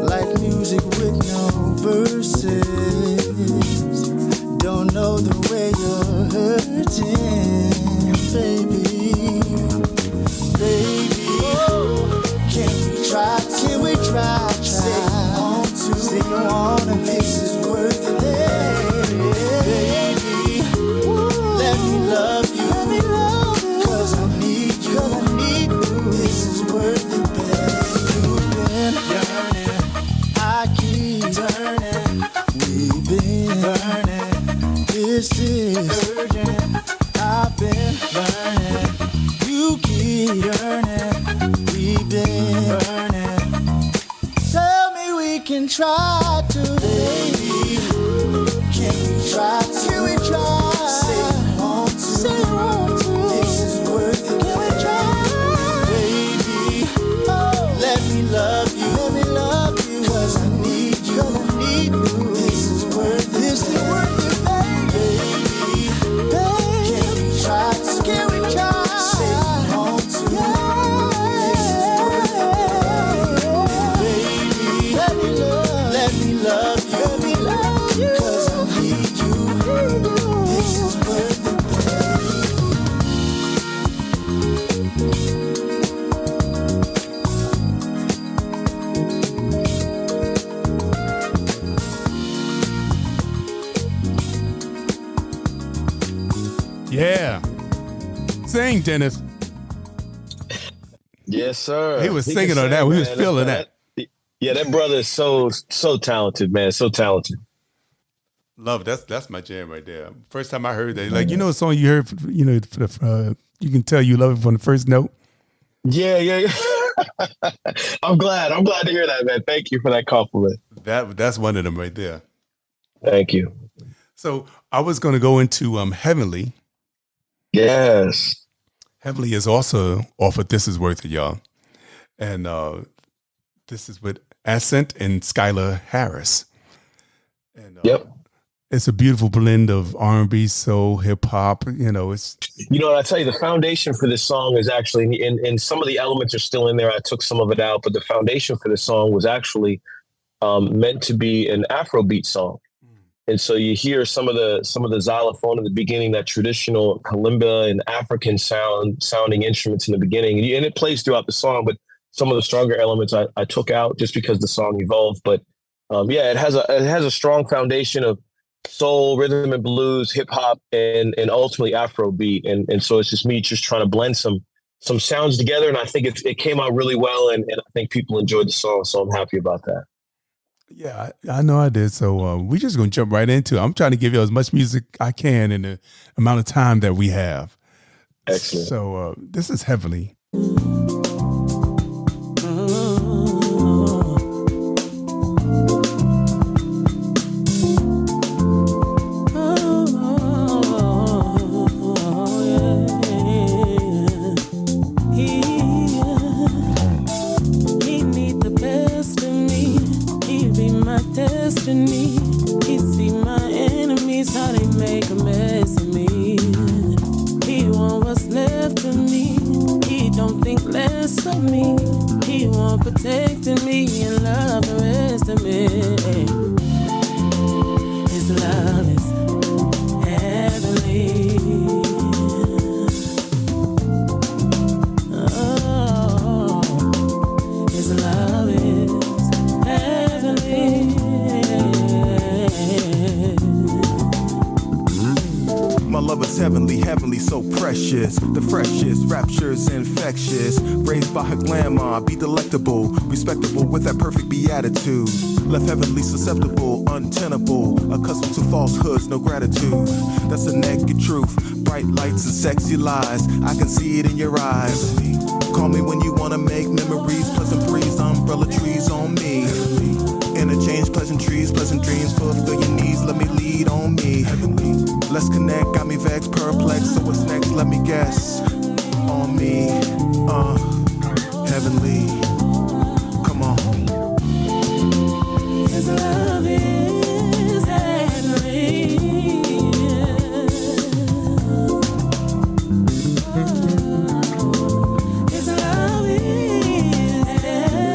Like me Yeah. Sing, Dennis. Yes, sir. He was singing on that. He was feeling that. Yeah, that brother is so talented, man. So talented. Love it. That's my jam right there. First time I heard that, like, you know, a song you heard, you can tell you love it from the first note. Yeah. I'm glad to hear that, man. Thank you for that compliment. That's one of them right there. Thank you. So I was going to go into Heavenly. Yes. Heavenly is also off of This Is Worth It, y'all. And this is with Ascent and Skylar Harris. And yep. It's a beautiful blend of R&B, soul, hip hop. You know, it's. You know what I tell you, the foundation for this song is actually, and some of the elements are still in there. I took some of it out, but the foundation for this song was actually meant to be an Afrobeat song. And so you hear some of the xylophone in the beginning, that traditional kalimba and African sounding instruments in the beginning, and it plays throughout the song. But some of the stronger elements I took out just because the song evolved. But it has a strong foundation of soul, rhythm and blues, hip hop, and ultimately Afrobeat. And so it's just me just trying to blend some sounds together. And I think it came out really well. And I think people enjoyed the song. So I'm happy about that. Yeah, I know I did. So we're just going to jump right into it. I'm trying to give you as much music I can in the amount of time that we have. Excellent. So this is Heavenly. He see my enemies, how they make a mess of me. He want what's left of me. He don't think less of me. He want protecting me and love the rest of me. His love is heavenly. Oh, his love is heavenly. My love is heavenly, heavenly, so precious. The freshest, raptures infectious. Raised by her glamour, be delectable. Respectable with that perfect beatitude. Left heavenly susceptible, untenable. Accustomed to falsehoods, no gratitude. That's the naked truth. Bright lights and sexy lies. I can see it in your eyes. Call me when you wanna make memories. Pleasant breeze, umbrella trees on me. Interchange pleasantries, pleasant dreams. Fulfill your needs, let me lead on me. Let's connect, got me vexed, perplexed. So what's next? Let me guess. On me, heavenly. Come on. His love is heavenly. His love is heavenly.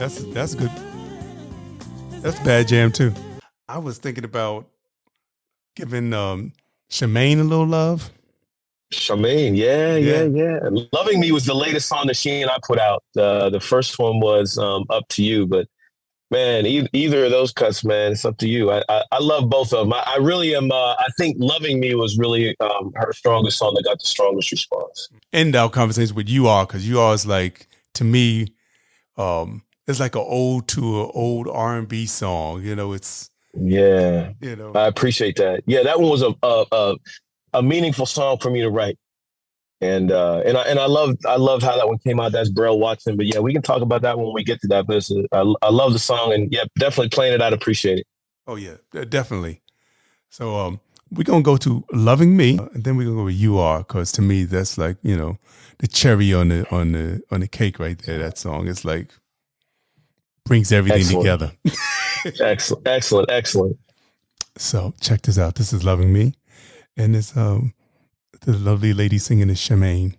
That's good. That's bad jam too. I was thinking about giving Shemaine a little love. Shemaine, yeah. Loving Me was the latest song that she and I put out. The first one was Up to You, but man, either of those cuts, man, it's up to you. I love both of them. I really am. I think Loving Me was really her strongest song that got the strongest response. End our conversation with You Are, because You Are is like, to me, it's like an ode to an old R&B song. You know, it's I appreciate that. Yeah, that one was a meaningful song for me to write. And I loved how that one came out. That's Brell Watson. But yeah, we can talk about that when we get to that. But I love the song, and yeah, definitely playing it. I'd appreciate it. Oh yeah, definitely. So we're gonna go to Loving Me, and then we're gonna go with You Are, because to me that's like, you know, the cherry on the cake right there. That song is like brings everything together. Excellent. So check this out. This is Loving Me, and it's the lovely lady singing is Shemaine.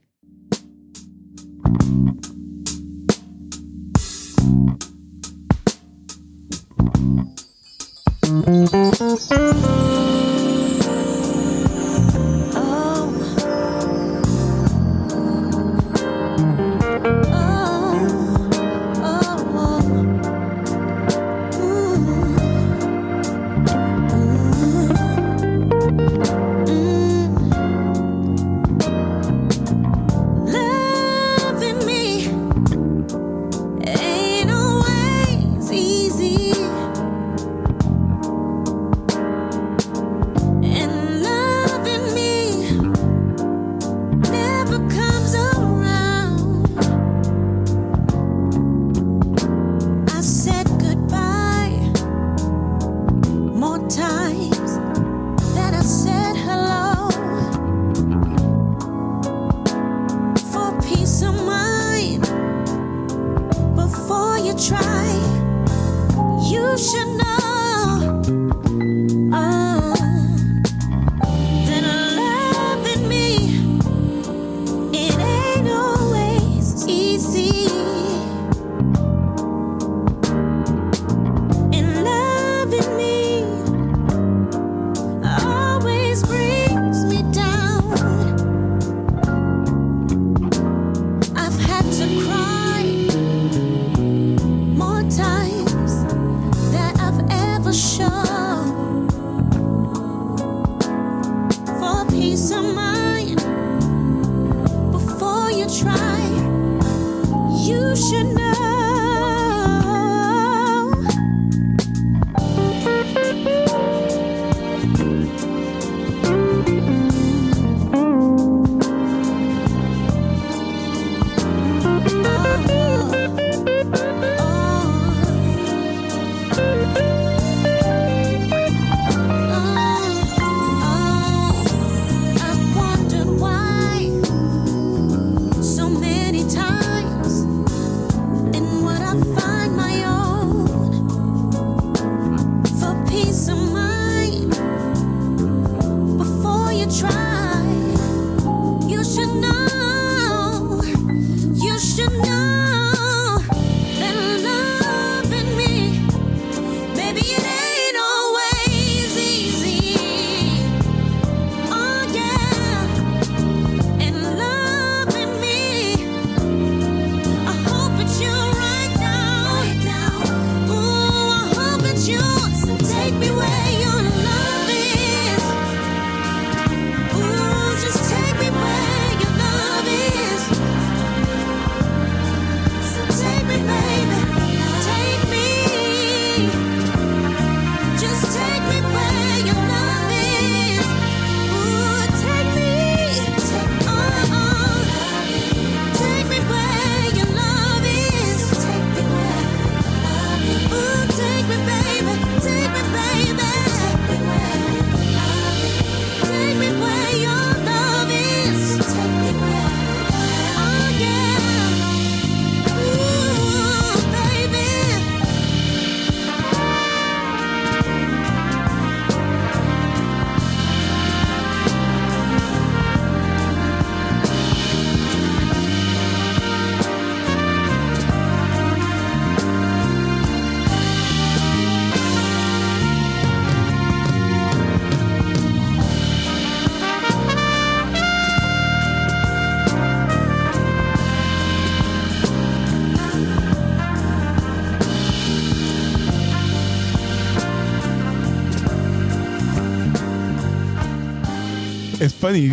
It's funny,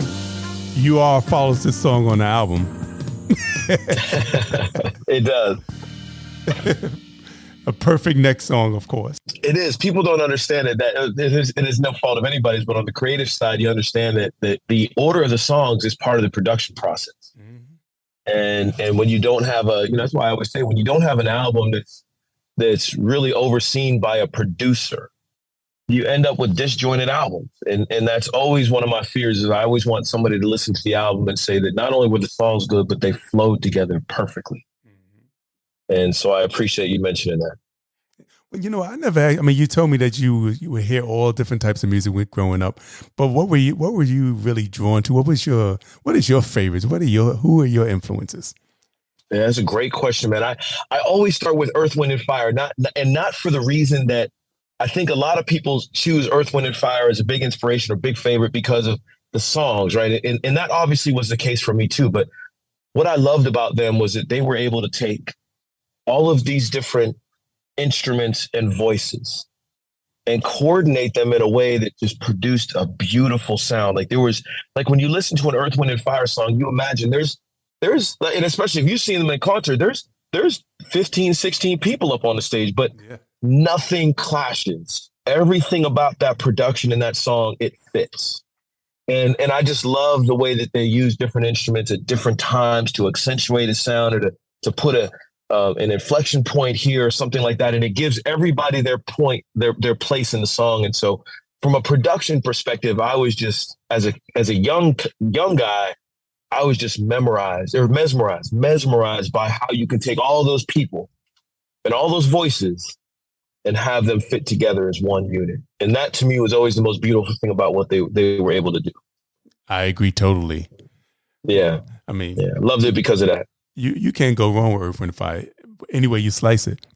You Are follows this song on the album. It does. A perfect next song, of course. It is. People don't understand it. That it is no fault of anybody's, but on the creative side, you understand that the order of the songs is part of the production process. And when you don't have that's why I always say, when you don't have an album that's really overseen by a producer, you end up with disjointed albums. And that's always one of my fears, is I always want somebody to listen to the album and say that not only were the songs good, but they flowed together perfectly. And so I appreciate you mentioning that. Well, you told me that you would hear all different types of music when growing up, but what were you really drawn to? What is your favorites? Who are your influences? Yeah, that's a great question, man. I always start with Earth, Wind, and Fire, not for the reason that I think a lot of people choose Earth, Wind, and Fire as a big inspiration or big favorite because of the songs, right? And that obviously was the case for me too. But what I loved about them was that they were able to take all of these different instruments and voices and coordinate them in a way that just produced a beautiful sound. Like when you listen to an Earth, Wind, and Fire song, you imagine there's, and especially if you've seen them in concert, there's 15, 16 people up on the stage, but nothing clashes. Everything about that production in that song, it fits. And I just love the way that they use different instruments at different times to accentuate a sound or to put an inflection point here or something like that. And it gives everybody their point, their place in the song. And so from a production perspective, I was just, as a young guy, I was just mesmerized by how you can take all those people and all those voices and have them fit together as one unit. And that to me was always the most beautiful thing about what they were able to do. I agree totally. Yeah. I mean, loved it because of that. You can't go wrong with Earth, Wind, and Fire. Any way you slice it.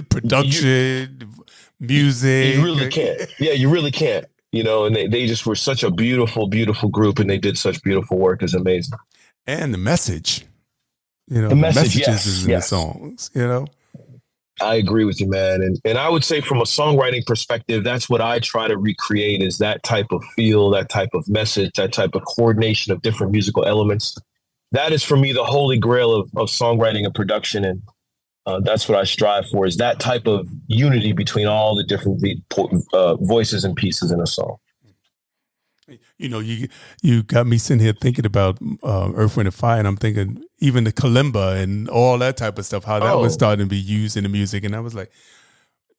Production, music. You really can't. Yeah, you really can't. And they just were such a beautiful, beautiful group, and they did such beautiful work. It's amazing. And the message. The messages is in the songs, I agree with you, man. And I would say from a songwriting perspective, that's what I try to recreate, is that type of feel, that type of message, that type of coordination of different musical elements. That is for me the holy grail of songwriting and production. And that's what I strive for, is that type of unity between all the different voices and pieces in a song. You got me sitting here thinking about Earth, Wind, and Fire, and I'm thinking even the kalimba and all that type of stuff, how that was starting to be used in the music. And I was like,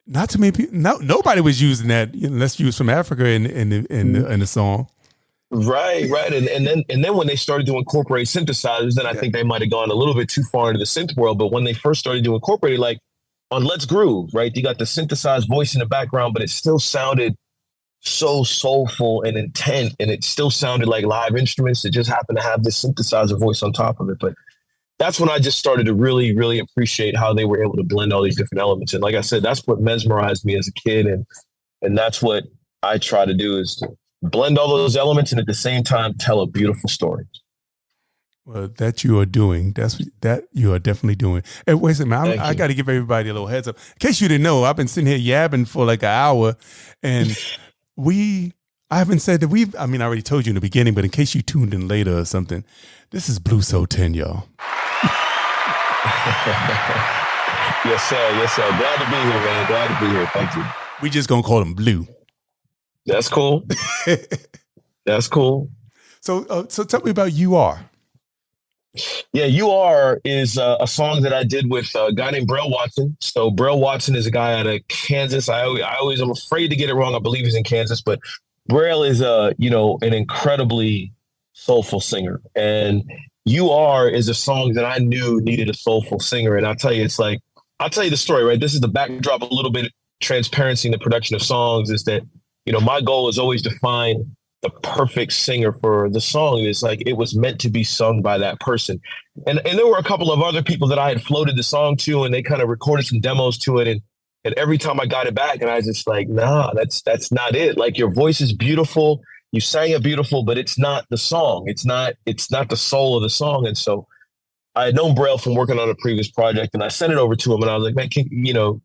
not too many people, nobody was using that. Let's use from Africa in the song. Right. And then when they started to incorporate synthesizers, then I think they might have gone a little bit too far into the synth world. But when they first started to incorporate it, like on Let's Groove, right? You got the synthesized voice in the background, but it still sounded so soulful and intent, and it still sounded like live instruments that just happened to have this synthesizer voice on top of it. But that's when I just started to really, really appreciate how they were able to blend all these different elements. And like I said, that's what mesmerized me as a kid. And that's what I try to do, is to blend all those elements and at the same time tell a beautiful story. Well, that you are doing. That you are definitely doing. Hey, wait a second, I got to give everybody a little heads up. In case you didn't know, I've been sitting here yabbing for like an hour, and I haven't said that I already told you in the beginning, but in case you tuned in later or something, this is Blue Soul 10, y'all. Yes, sir. Glad to be here, man. Glad to be here. Thank you. We just going to call him Blue. That's cool. That's cool. So tell me about You Are. Yeah, You Are is a song that I did with a guy named Braille Watson. So Braille Watson is a guy out of Kansas. I'm afraid to get it wrong. I believe he's in Kansas, but Braille is an incredibly soulful singer. And You Are is a song that I knew needed a soulful singer. And I'll tell you the story, right? This is the backdrop, a little bit of transparency in the production of songs, is that, my goal is always to find the perfect singer for the song. It's like it was meant to be sung by that person. And there were a couple of other people that I had floated the song to, and they kind of recorded some demos to it. And every time I got it back, and I was just like, nah, that's not it. Like, your voice is beautiful. You sang it beautiful, but it's not the song. It's not the soul of the song. And so I had known Braille from working on a previous project, and I sent it over to him, and I was like, man, can you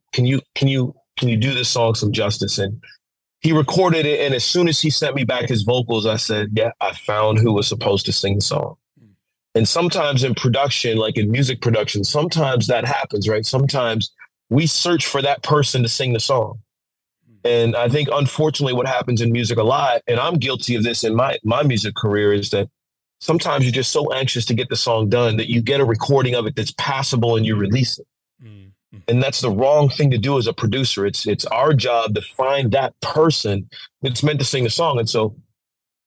do this song some justice? And he recorded it. And as soon as he sent me back his vocals, I said, yeah, I found who was supposed to sing the song. And sometimes in production, like in music production, sometimes that happens, right? Sometimes we search for that person to sing the song. And I think, unfortunately, what happens in music a lot, and I'm guilty of this in my music career, is that sometimes you're just so anxious to get the song done that you get a recording of it that's passable and you release it. Mm-hmm. And that's the wrong thing to do as a producer. It's our job to find that person that's meant to sing the song. And so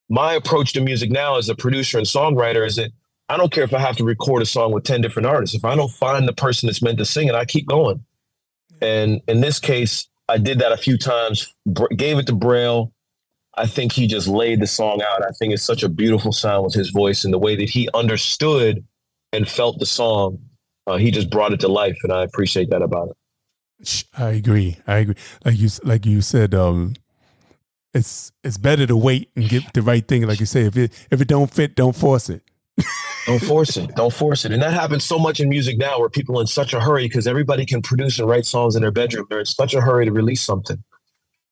my approach to music now as a producer and songwriter is that I don't care if I have to record a song with 10 different artists. If I don't find the person that's meant to sing it, I keep going. And in this case, I did that a few times, gave it to Braille. I think he just laid the song out. I think it's such a beautiful sound with his voice and the way that he understood and felt the song. He just brought it to life, and I appreciate that about it. I agree. Like you said, it's better to wait and get the right thing. Like you say, if it don't fit, don't force it. Don't force it. Don't force it. And that happens so much in music now where people are in such a hurry because everybody can produce and write songs in their bedroom. They're in such a hurry to release something.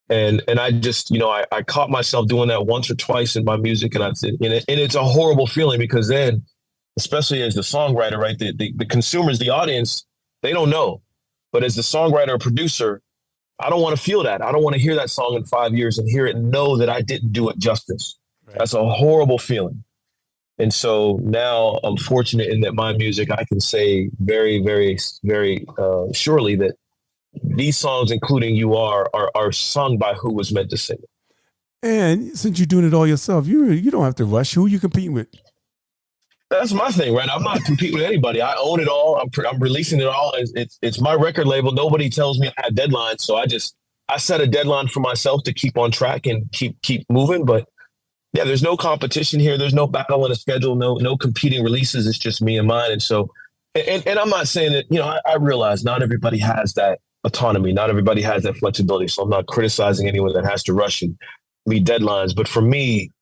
And I just, I caught myself doing that once or twice in my music. And it's a horrible feeling because then, especially as the songwriter, right, the consumers, the audience, they don't know. But as the songwriter or producer, I don't want to feel that. I don't want to hear that song in 5 years and hear it and know that I didn't do it justice. Right. That's a horrible feeling. And so now I'm fortunate in that my music, I can say very, very, very surely that these songs, including You Are sung by who was meant to sing it. And since you're doing it all yourself, you don't have to rush. Who are you competing with? That's my thing, right? I'm not competing with anybody. I own it all. I'm releasing it all. It's my record label. Nobody tells me I have deadlines. So I set a deadline for myself to keep on track and keep moving. But yeah, there's no competition here. There's no battle in a schedule, no competing releases. It's just me and mine. And so, and I'm not saying that, I realize not everybody has that autonomy. Not everybody has that flexibility. So I'm not criticizing anyone that has to rush and meet deadlines. But for me,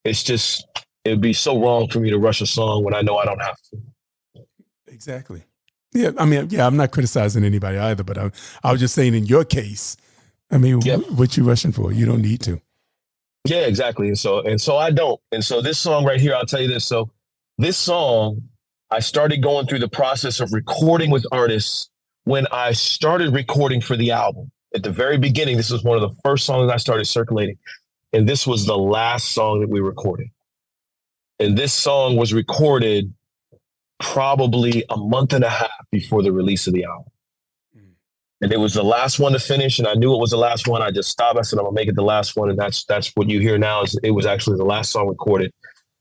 it's just, it would be so wrong for me to rush a song when I know I don't have to. Exactly. Yeah. I mean, yeah, I'm not criticizing anybody either, but I was just saying in your case, I mean, what you rushing for? You don't need to. Yeah, exactly. And so I don't. And so this song right here, I'll tell you this. So this song, I started going through the process of recording with artists when I started recording for the album. At the very beginning, this was one of the first songs I started circulating. And this was the last song that we recorded. And this song was recorded probably a month and a half before the release of the album. And it was the last one to finish, and I knew it was the last one. I just stopped. I said, I'm gonna make it the last one, and that's what you hear now. Is it was actually the last song recorded,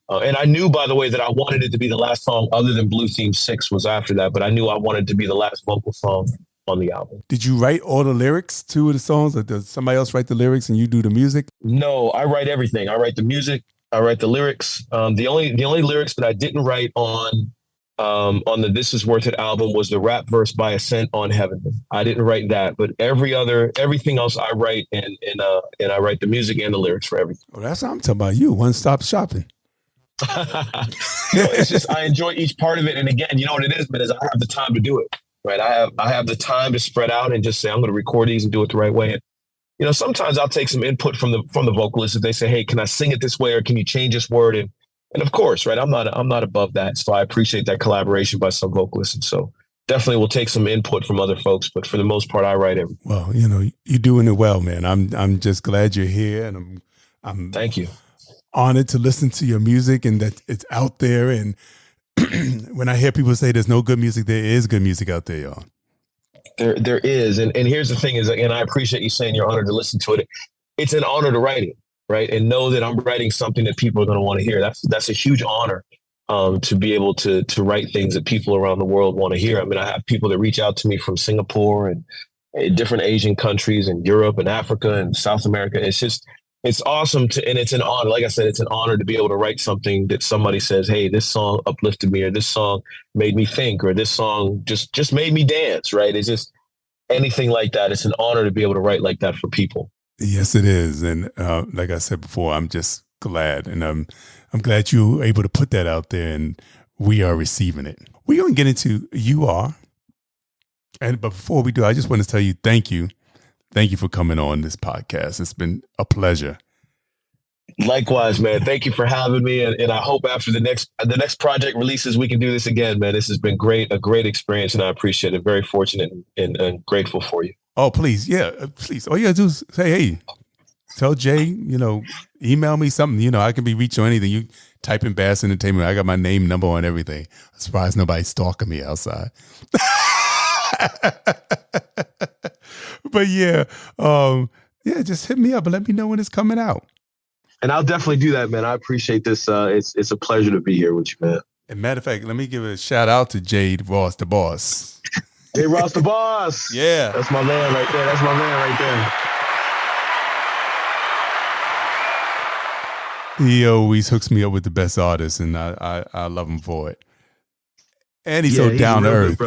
and I knew, by the way, that I wanted it to be the last song, other than Blue Theme 6 was after that. But I knew I wanted it to be the last vocal song on the album. Did you write all the lyrics to the songs, or does somebody else write the lyrics and you do the music? No, I write everything. I write the music. I write the lyrics. The only lyrics that I didn't write on the This Is Worth It album was the rap verse by Ascent on Heaven. I didn't write that, but everything else I write, and I write the music and the lyrics for everything. Oh, that's what I'm talking about. You one-stop shopping. It's just I enjoy each part of it, and again, you know what it is, but I have the time to do it. Right, I have the time to spread out and just say I'm going to record these and do it the right way. And, sometimes I'll take some input from the vocalist if they say, "Hey, can I sing it this way, or can you change this word?" And of course, right, I'm not above that. So I appreciate that collaboration by some vocalists. And so definitely will take some input from other folks. But for the most part, I write everything. Well, you're doing it well, man. I'm just glad you're here, and I'm thank you. Honored to listen to your music and that it's out there. And when I hear people say there's no good music, there is good music out there, y'all. There is. And here's the thing is, and I appreciate you saying you're honored to listen to it. It's an honor to write it. Right. And know that I'm writing something that people are going to want to hear. That's a huge honor to be able to write things that people around the world want to hear. I mean, I have people that reach out to me from Singapore and different Asian countries and Europe and Africa and South America. It's awesome and it's an honor. Like I said, it's an honor to be able to write something that somebody says, hey, this song uplifted me, or this song made me think, or this song just made me dance. Right. It's just anything like that. It's an honor to be able to write like that for people. Yes, it is. And like I said before, I'm just glad. And I'm glad you were able to put that out there, and we are receiving it. We're going to get into You Are. But before we do, I just want to tell you thank you. thank you for coming on this podcast. It's been a pleasure. Likewise, man. Thank you for having me. And I hope after the next project releases, we can do this again, man. This has been a great experience, and I appreciate it. Very fortunate and grateful for you. Oh, please. Yeah, please. All you gotta do is say, hey, tell Jay, email me something. I can be reached on anything. You type in Bass Entertainment. I got my name, number on everything. I'm surprised nobody's stalking me outside. But just hit me up and let me know when it's coming out. And I'll definitely do that, man. I appreciate this. It's a pleasure to be here with you, man. And matter of fact, let me give a shout out to Jade Ross, the boss. Hey, Ross, the boss. Yeah. That's my man right there. He always hooks me up with the best artists, and I love him for it. And he's so down to earth,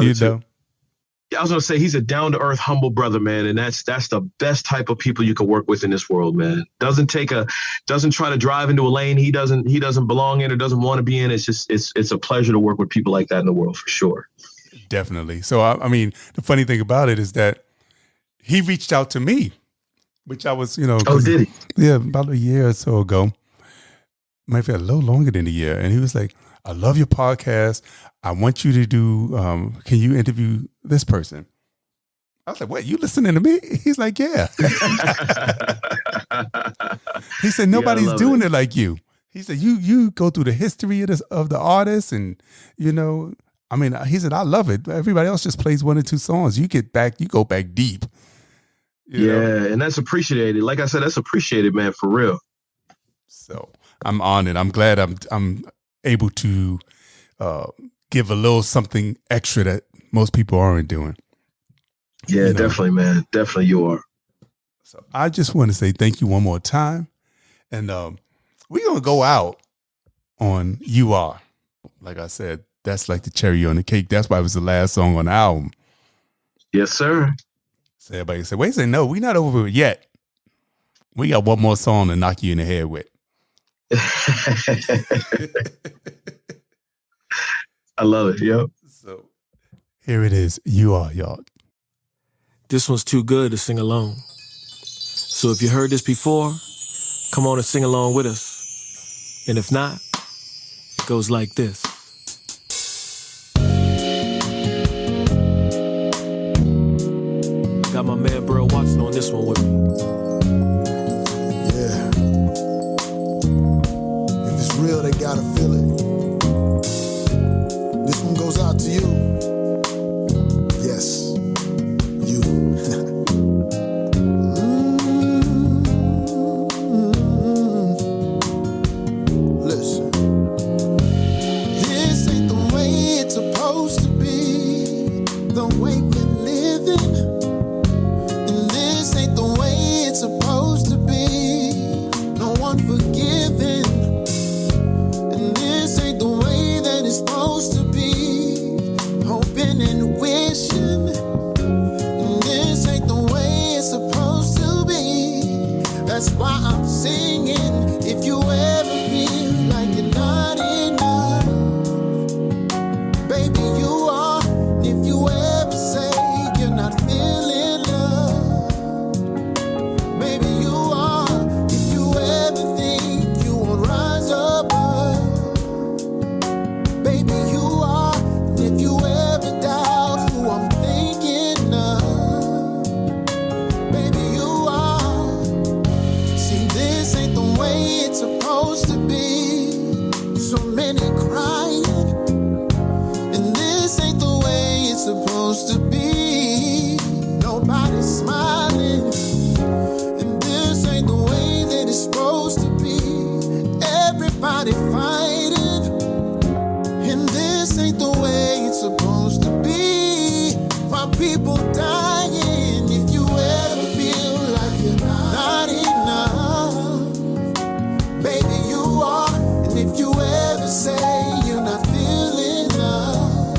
Yeah, I was gonna say he's a down to earth, humble brother, man, and that's the best type of people you can work with in this world, man. Doesn't try to drive into a lane he doesn't belong in or doesn't want to be in. It's just it's a pleasure to work with people like that in the world for sure. Definitely. So I mean, the funny thing about it is that he reached out to me, which I was, Oh, did he? Yeah, about a year or so ago. Might be a little longer than a year, and he was like, I love your podcast. I want you to do, can you interview this person? I was like, wait, you listening to me? He's like, yeah. He said, nobody's doing it like you. He said, you go through the history of the artist and, he said, I love it. Everybody else just plays one or two songs. You go back deep. You know? And that's appreciated. Like I said, that's appreciated, man, for real. So I'm honored. I'm glad I'm able to give a little something extra that most people aren't doing. Yeah, definitely, man. Definitely you are. So I just want to say thank you one more time. And we're going to go out on You Are. Like I said, that's like the cherry on the cake. That's why it was the last song on the album. Yes, sir. So everybody said, wait a second, no, we're not over it yet. We got one more song to knock you in the head with. I love it, yo. So here it is. You Are, y'all. This one's too good to sing alone. So if you heard this before, come on and sing along with us. And if not, it goes like this. I got my man Burl Watson on this one with me. Yeah. If it's real, they gotta feel it. This one goes out to you. Yes, you. Listen. This ain't the way it's supposed to be, the way we're living. And this ain't the way it's supposed to be, no one forgiving. And this ain't the way that it's supposed to be, hoping and wishing. And this ain't the way it's supposed to be. That's why I'm singing. If you ever feel like you're not enough, baby, you are. And if you ever say you're not feeling love, baby, you are. If you ever think you won't rise above, baby, you are. And if you ever doubt who I'm thinking of, baby, you are. See, this ain't the way it's supposed to be. So many crying, and this ain't the way it's supposed to be. Nobody's smiling, and this ain't the way that it's supposed to be. Everybody fighting, and this ain't the way it's supposed to be. While people dying, if you ever feel like you're not enough, baby, you are. And if you ever say you're not feeling love,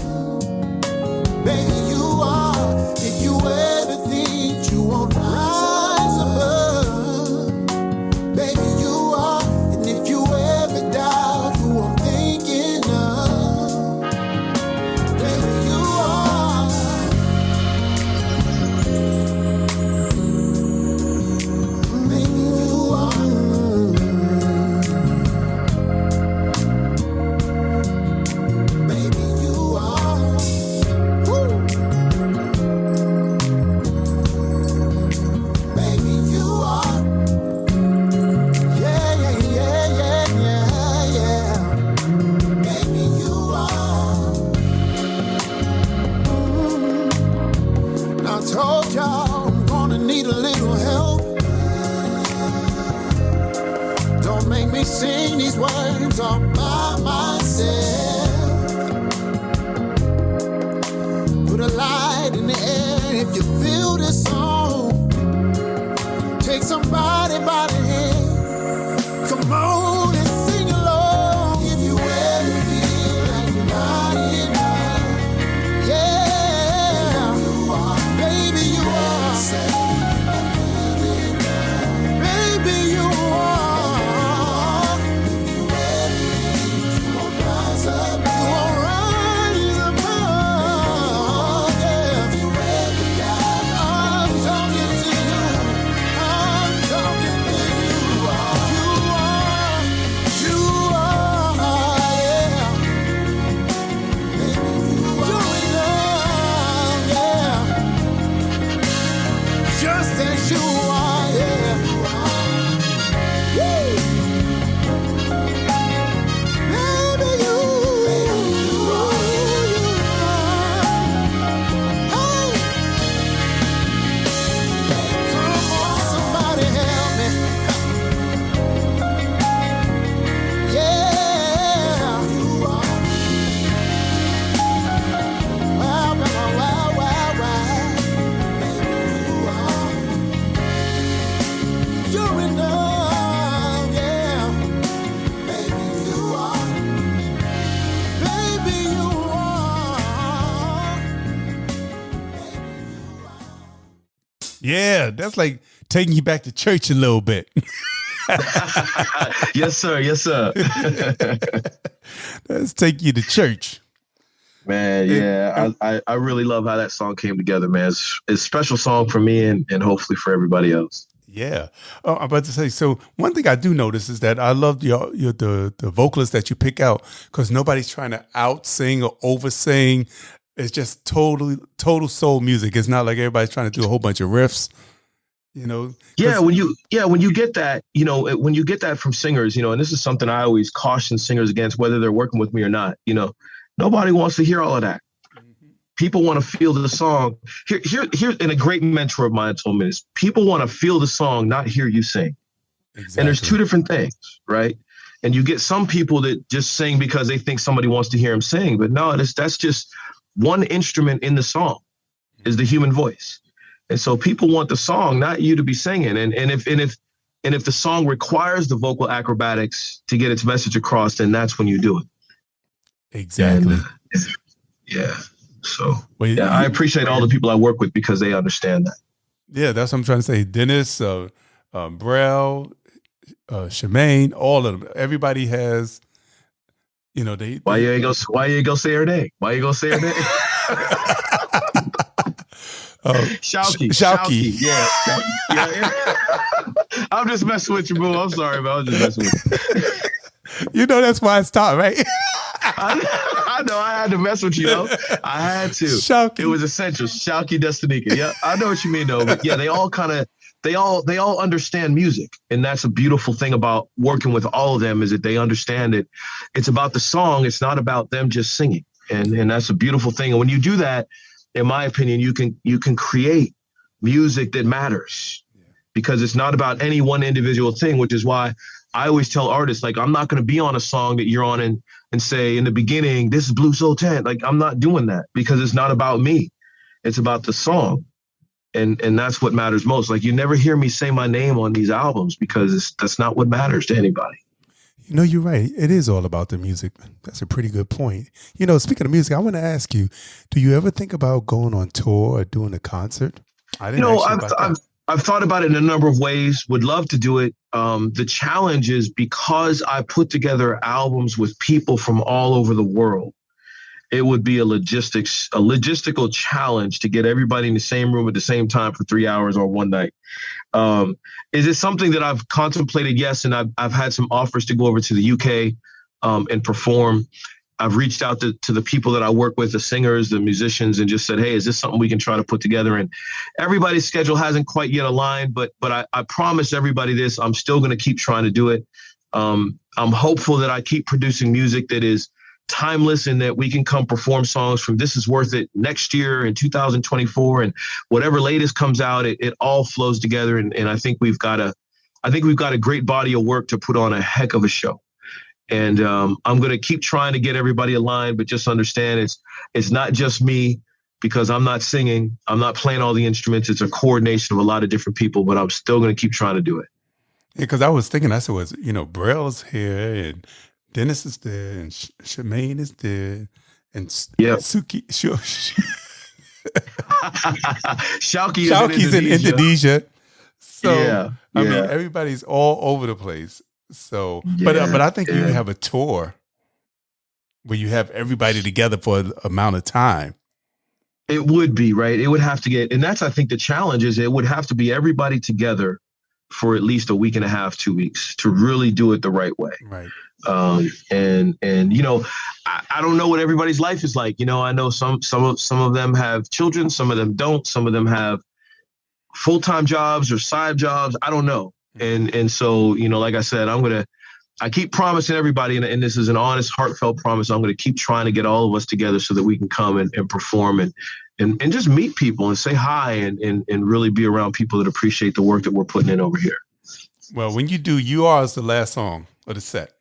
baby, you are. If you ever think you won't rise above, baby, sing these words all by myself. Put a light in the air if you feel this song. Take somebody by the hand. Come on and sing along. If you ever feel like you're not enough, yeah, you are. Baby, you are. Baby, you are. If you ever need, you won't rise up. You won't rise above. Yeah. If you ever die, I'm talking to you. I'm talking to you. You are, yeah. Baby, you are enough, yeah. Just as you are, yeah. Woo! Baby, you are. Hey! Come on, somebody help me. Yeah. You are. Wow, wow, wow, wow, wow. Baby, you are. You're enough, yeah. Baby, you are. Baby, you are. Yeah, that's like taking you back to church a little bit. Yes, sir. Yes, sir. Let's take you to church. Man, yeah, I really love how that song came together, man. It's a special song for me and hopefully for everybody else. Yeah. I'm about to say, so one thing I do notice is that I love the vocalists that you pick out because nobody's trying to out sing or over sing. It's just total soul music. It's not like everybody's trying to do a whole bunch of riffs, you know? Yeah, when you get that, when you get that from singers, and this is something I always caution singers against, whether they're working with me or not, nobody wants to hear all of that. People want to feel the song. Here, and a great mentor of mine told me this. People want to feel the song, not hear you sing. Exactly. And there's two different things, right? And you get some people that just sing because they think somebody wants to hear them sing. But no, that's just one instrument in the song is the human voice. And so people want the song, not you to be singing. And if the song requires the vocal acrobatics to get its message across, then that's when you do it. Exactly. And, yeah. So I appreciate all the people I work with because they understand that. Yeah, that's what I'm trying to say. Dennis, Brel, Shemaine, all of them. Everybody has, Why you ain't gonna say her name? Why you gonna say her name? Shauki. Yeah. I'm just messing with you, boo. I'm sorry, man. I was just messing with you. That's why I stopped, right? I know I had to mess with you, though. I had to. Shauki. It was essential. Shauki Destinica. Yeah, I know what you mean, though. But yeah, they all understand music, and that's a beautiful thing about working with all of them is that they understand it. It's about the song. It's not about them just singing, and that's a beautiful thing. And when you do that, in my opinion, you can create music that matters because it's not about any one individual thing, which is why I always tell artists, like, I'm not going to be on a song that you're on and say in the beginning, this is Blue Soul Tent. Like, I'm not doing that because it's not about me. It's about the song. And that's what matters most. Like, you never hear me say my name on these albums because that's not what matters to anybody. You're right. It is all about the music. That's a pretty good point. Speaking of music, I want to ask you, do you ever think about going on tour or doing a concert? I've thought about it in a number of ways, would love to do it. The challenge is because I put together albums with people from all over the world, it would be a logistical challenge to get everybody in the same room at the same time for 3 hours or one night. Is it something that I've contemplated? Yes. And I've had some offers to go over to the UK and perform. I've reached out to the people that I work with, the singers, the musicians, and just said, hey, is this something we can try to put together? And everybody's schedule hasn't quite yet aligned, but I promise everybody this, I'm still going to keep trying to do it. I'm hopeful that I keep producing music that is timeless and that we can come perform songs from This Is Worth It next year in 2024 and whatever latest comes out, it all flows together. And I think we've got a great body of work to put on a heck of a show. And I'm going to keep trying to get everybody aligned, but just understand it's not just me, because I'm not singing. I'm not playing all the instruments. It's a coordination of a lot of different people, but I'm still going to keep trying to do it. Yeah, because I was thinking, I said, Braille's here, and Dennis is there, and Shemaine is there, and Suki. Shauki's in Indonesia. So, I mean, everybody's all over the place. So, but I think you have a tour where you have everybody together for an amount of time. It would be, right? It would have to get, and that's, I think the challenge is it would have to be everybody together for at least a week and a half, 2 weeks to really do it the right way. Right. And I don't know what everybody's life is like. I know some of them have children, some of them don't, some of them have full-time jobs or side jobs. I don't know. And so, like I said, I keep promising everybody, and this is an honest, heartfelt promise. I'm going to keep trying to get all of us together so that we can come and perform and just meet people and say hi and really be around people that appreciate the work that we're putting in over here. Well, when you do, You Are is the last song of the set.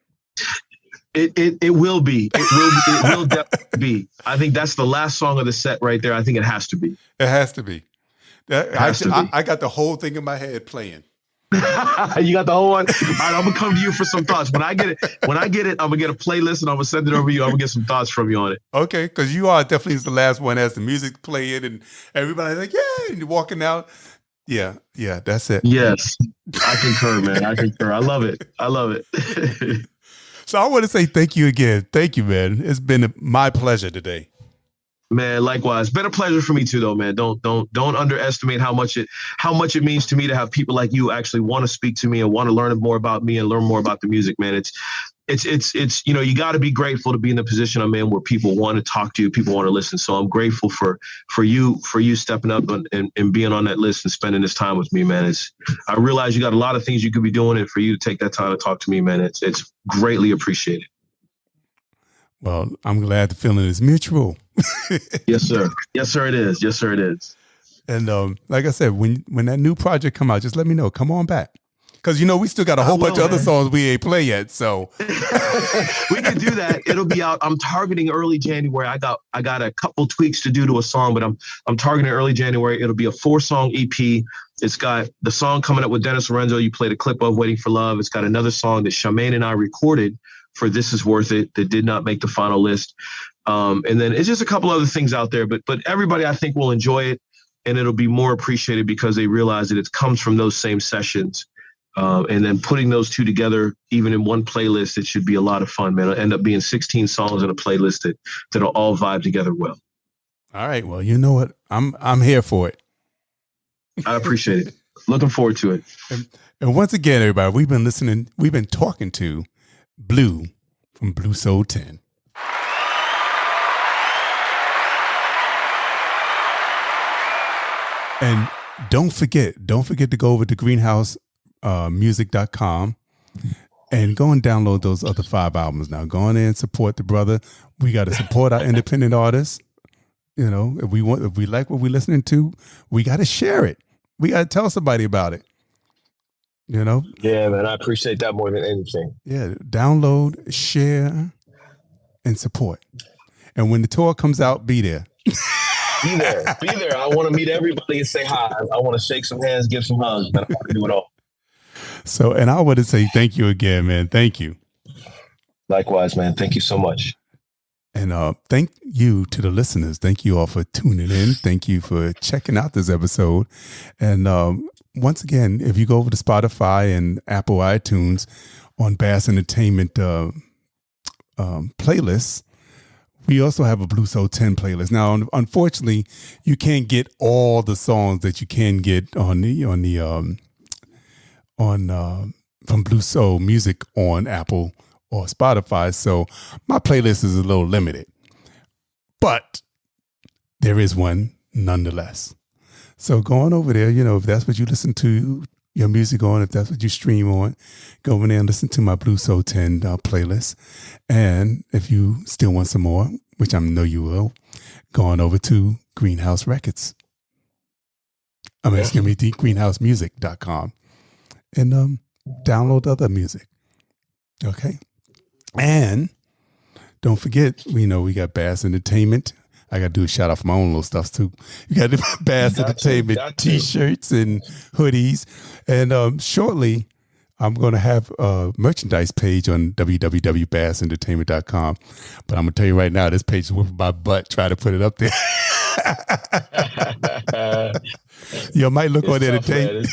It will be. It will definitely be. I think that's the last song of the set right there. I think it has to be. It has to be. I got the whole thing in my head playing. You got the whole one? All right, I'm gonna come to you for some thoughts. When I get it, I'm gonna get a playlist and I'm gonna send it over to you. I'm gonna get some thoughts from you on it. Okay, because You Are definitely is the last one as the music playing and everybody's like, yeah, and you're walking out. Yeah, that's it. Yes, I concur, man. I concur. I love it. So I want to say thank you again. Thank you, man. It's been my pleasure today. Man, likewise. Been a pleasure for me too, though, man. Don't underestimate how much it means to me to have people like you actually want to speak to me and want to learn more about me and learn more about the music, man. It's you got to be grateful to be in the position I'm in where people want to talk to you, people want to listen. So I'm grateful for you stepping up and being on that list and spending this time with me, man. I realize you got a lot of things you could be doing, and for you to take that time to talk to me, man, it's greatly appreciated. Well, I'm glad the feeling is mutual. Yes, sir. Yes, sir, it is. Yes, sir, it is. And like I said, when that new project come out, just let me know. Come on back. Because, we still got a whole bunch of other songs we ain't play yet. So we can do that. It'll be out. I'm targeting early January. I got a couple tweaks to do to a song, but I'm targeting early January. It'll be a 4-song EP. It's got the song coming up with Dennis Lorenzo. You played a clip of Waiting for Love. It's got another song that Charmaine and I recorded for This Is Worth It that did not make the final list. And then it's just a couple other things out there, but everybody I think will enjoy it, and it'll be more appreciated because they realize that it comes from those same sessions. And then putting those two together, even in one playlist, it should be a lot of fun, man. It'll end up being 16 songs in a playlist that'll all vibe together well. All right. Well, you know what? I'm here for it. I appreciate it. Looking forward to it. And once again, everybody, we've been talking to Blue from Blue Soul 10. And don't forget to go over to Greenehouse music.com and go and download those other 5 albums. Now go in there and support the brother. We got to support our independent artists. If we like what we're listening to, we got to share it. We got to tell somebody about it. Yeah, man, I appreciate that more than anything. Yeah, download, share, and support. And when the tour comes out, be there. Be there. I want to meet everybody and say hi. I want to shake some hands, give some hugs, man. I want to do it all. So, and I want to say thank you again, man. Thank you. Likewise, man. Thank you so much. And thank you to the listeners. Thank you all for tuning in. Thank you for checking out this episode. And once again, if you go over to Spotify and Apple iTunes on Bass Entertainment playlists, we also have a Blue Soul 10 playlist. Now, unfortunately, you can't get all the songs that you can get from Blue Soul Music on Apple or Spotify. So my playlist is a little limited, but there is one nonetheless. So go on over there, if that's what you listen to your music on, if that's what you stream on, go over there and listen to my Blue Soul 10 playlist. And if you still want some more, which I know you will, go on over to Greenehouse Records. greenhousemusic.com and download other music. Okay. And don't forget, we got Bass Entertainment. I got to do a shout out for my own little stuff too. You got the Bass Entertainment t-shirts and hoodies. And shortly, I'm going to have a merchandise page on www.bassentertainment.com. But I'm going to tell you right now, this page is whipping my butt trying to put it up there. You might look on there today.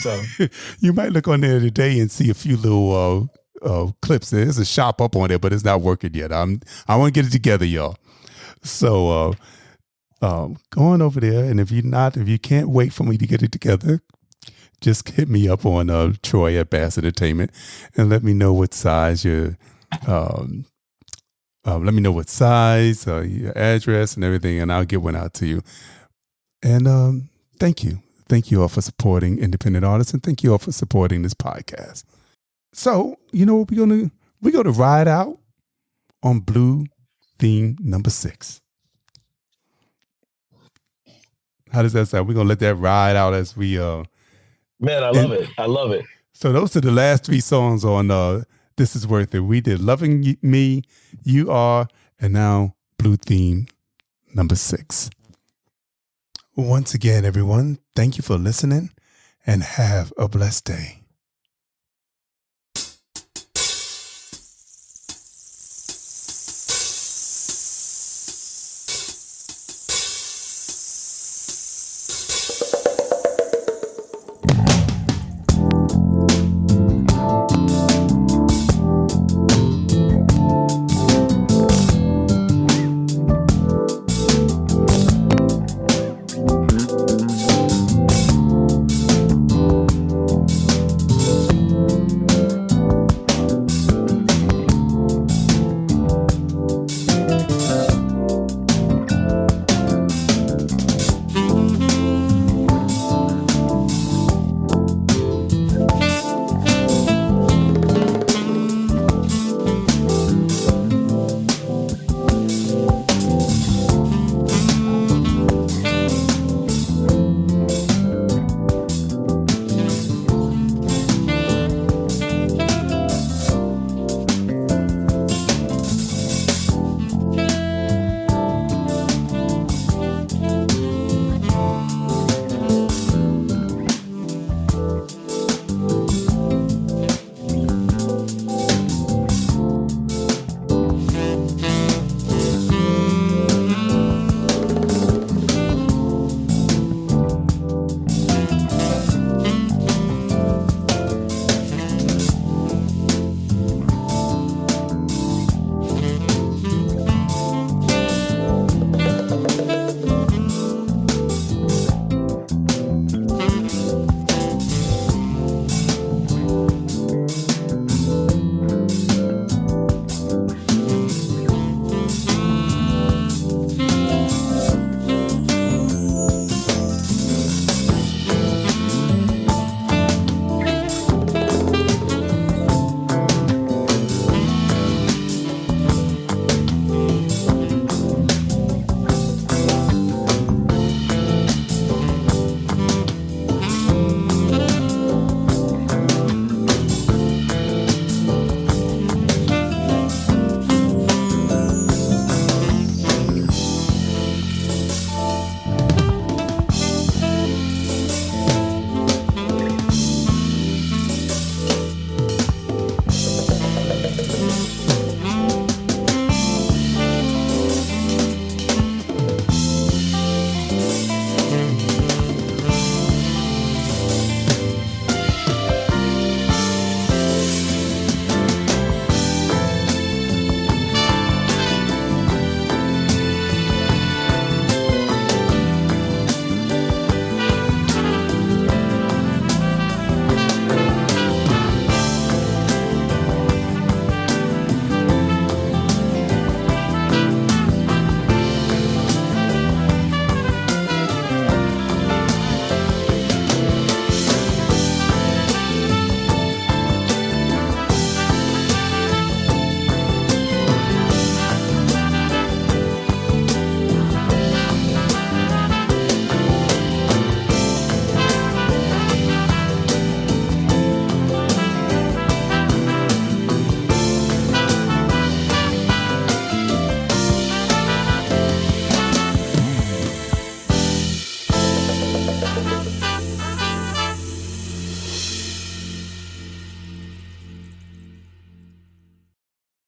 You might look on there today and see a few little clips. There's a shop up on there, but it's not working yet. I want to get it together, y'all. So go on over there, and if you can't wait for me to get it together, just hit me up on Troy at Bass Entertainment and let me know what size your address and everything, and I'll get one out to you. And thank you. Thank you all for supporting independent artists, and thank you all for supporting this podcast. So, what we're gonna ride out on Blue Theme number 6. How does that sound? We're gonna let that ride out as we Man, I love it. So those are the last 3 songs on This Is Worth It. We did Loving Me, You Are, and now Blue Theme number 6. Once again, everyone, thank you for listening and have a blessed day.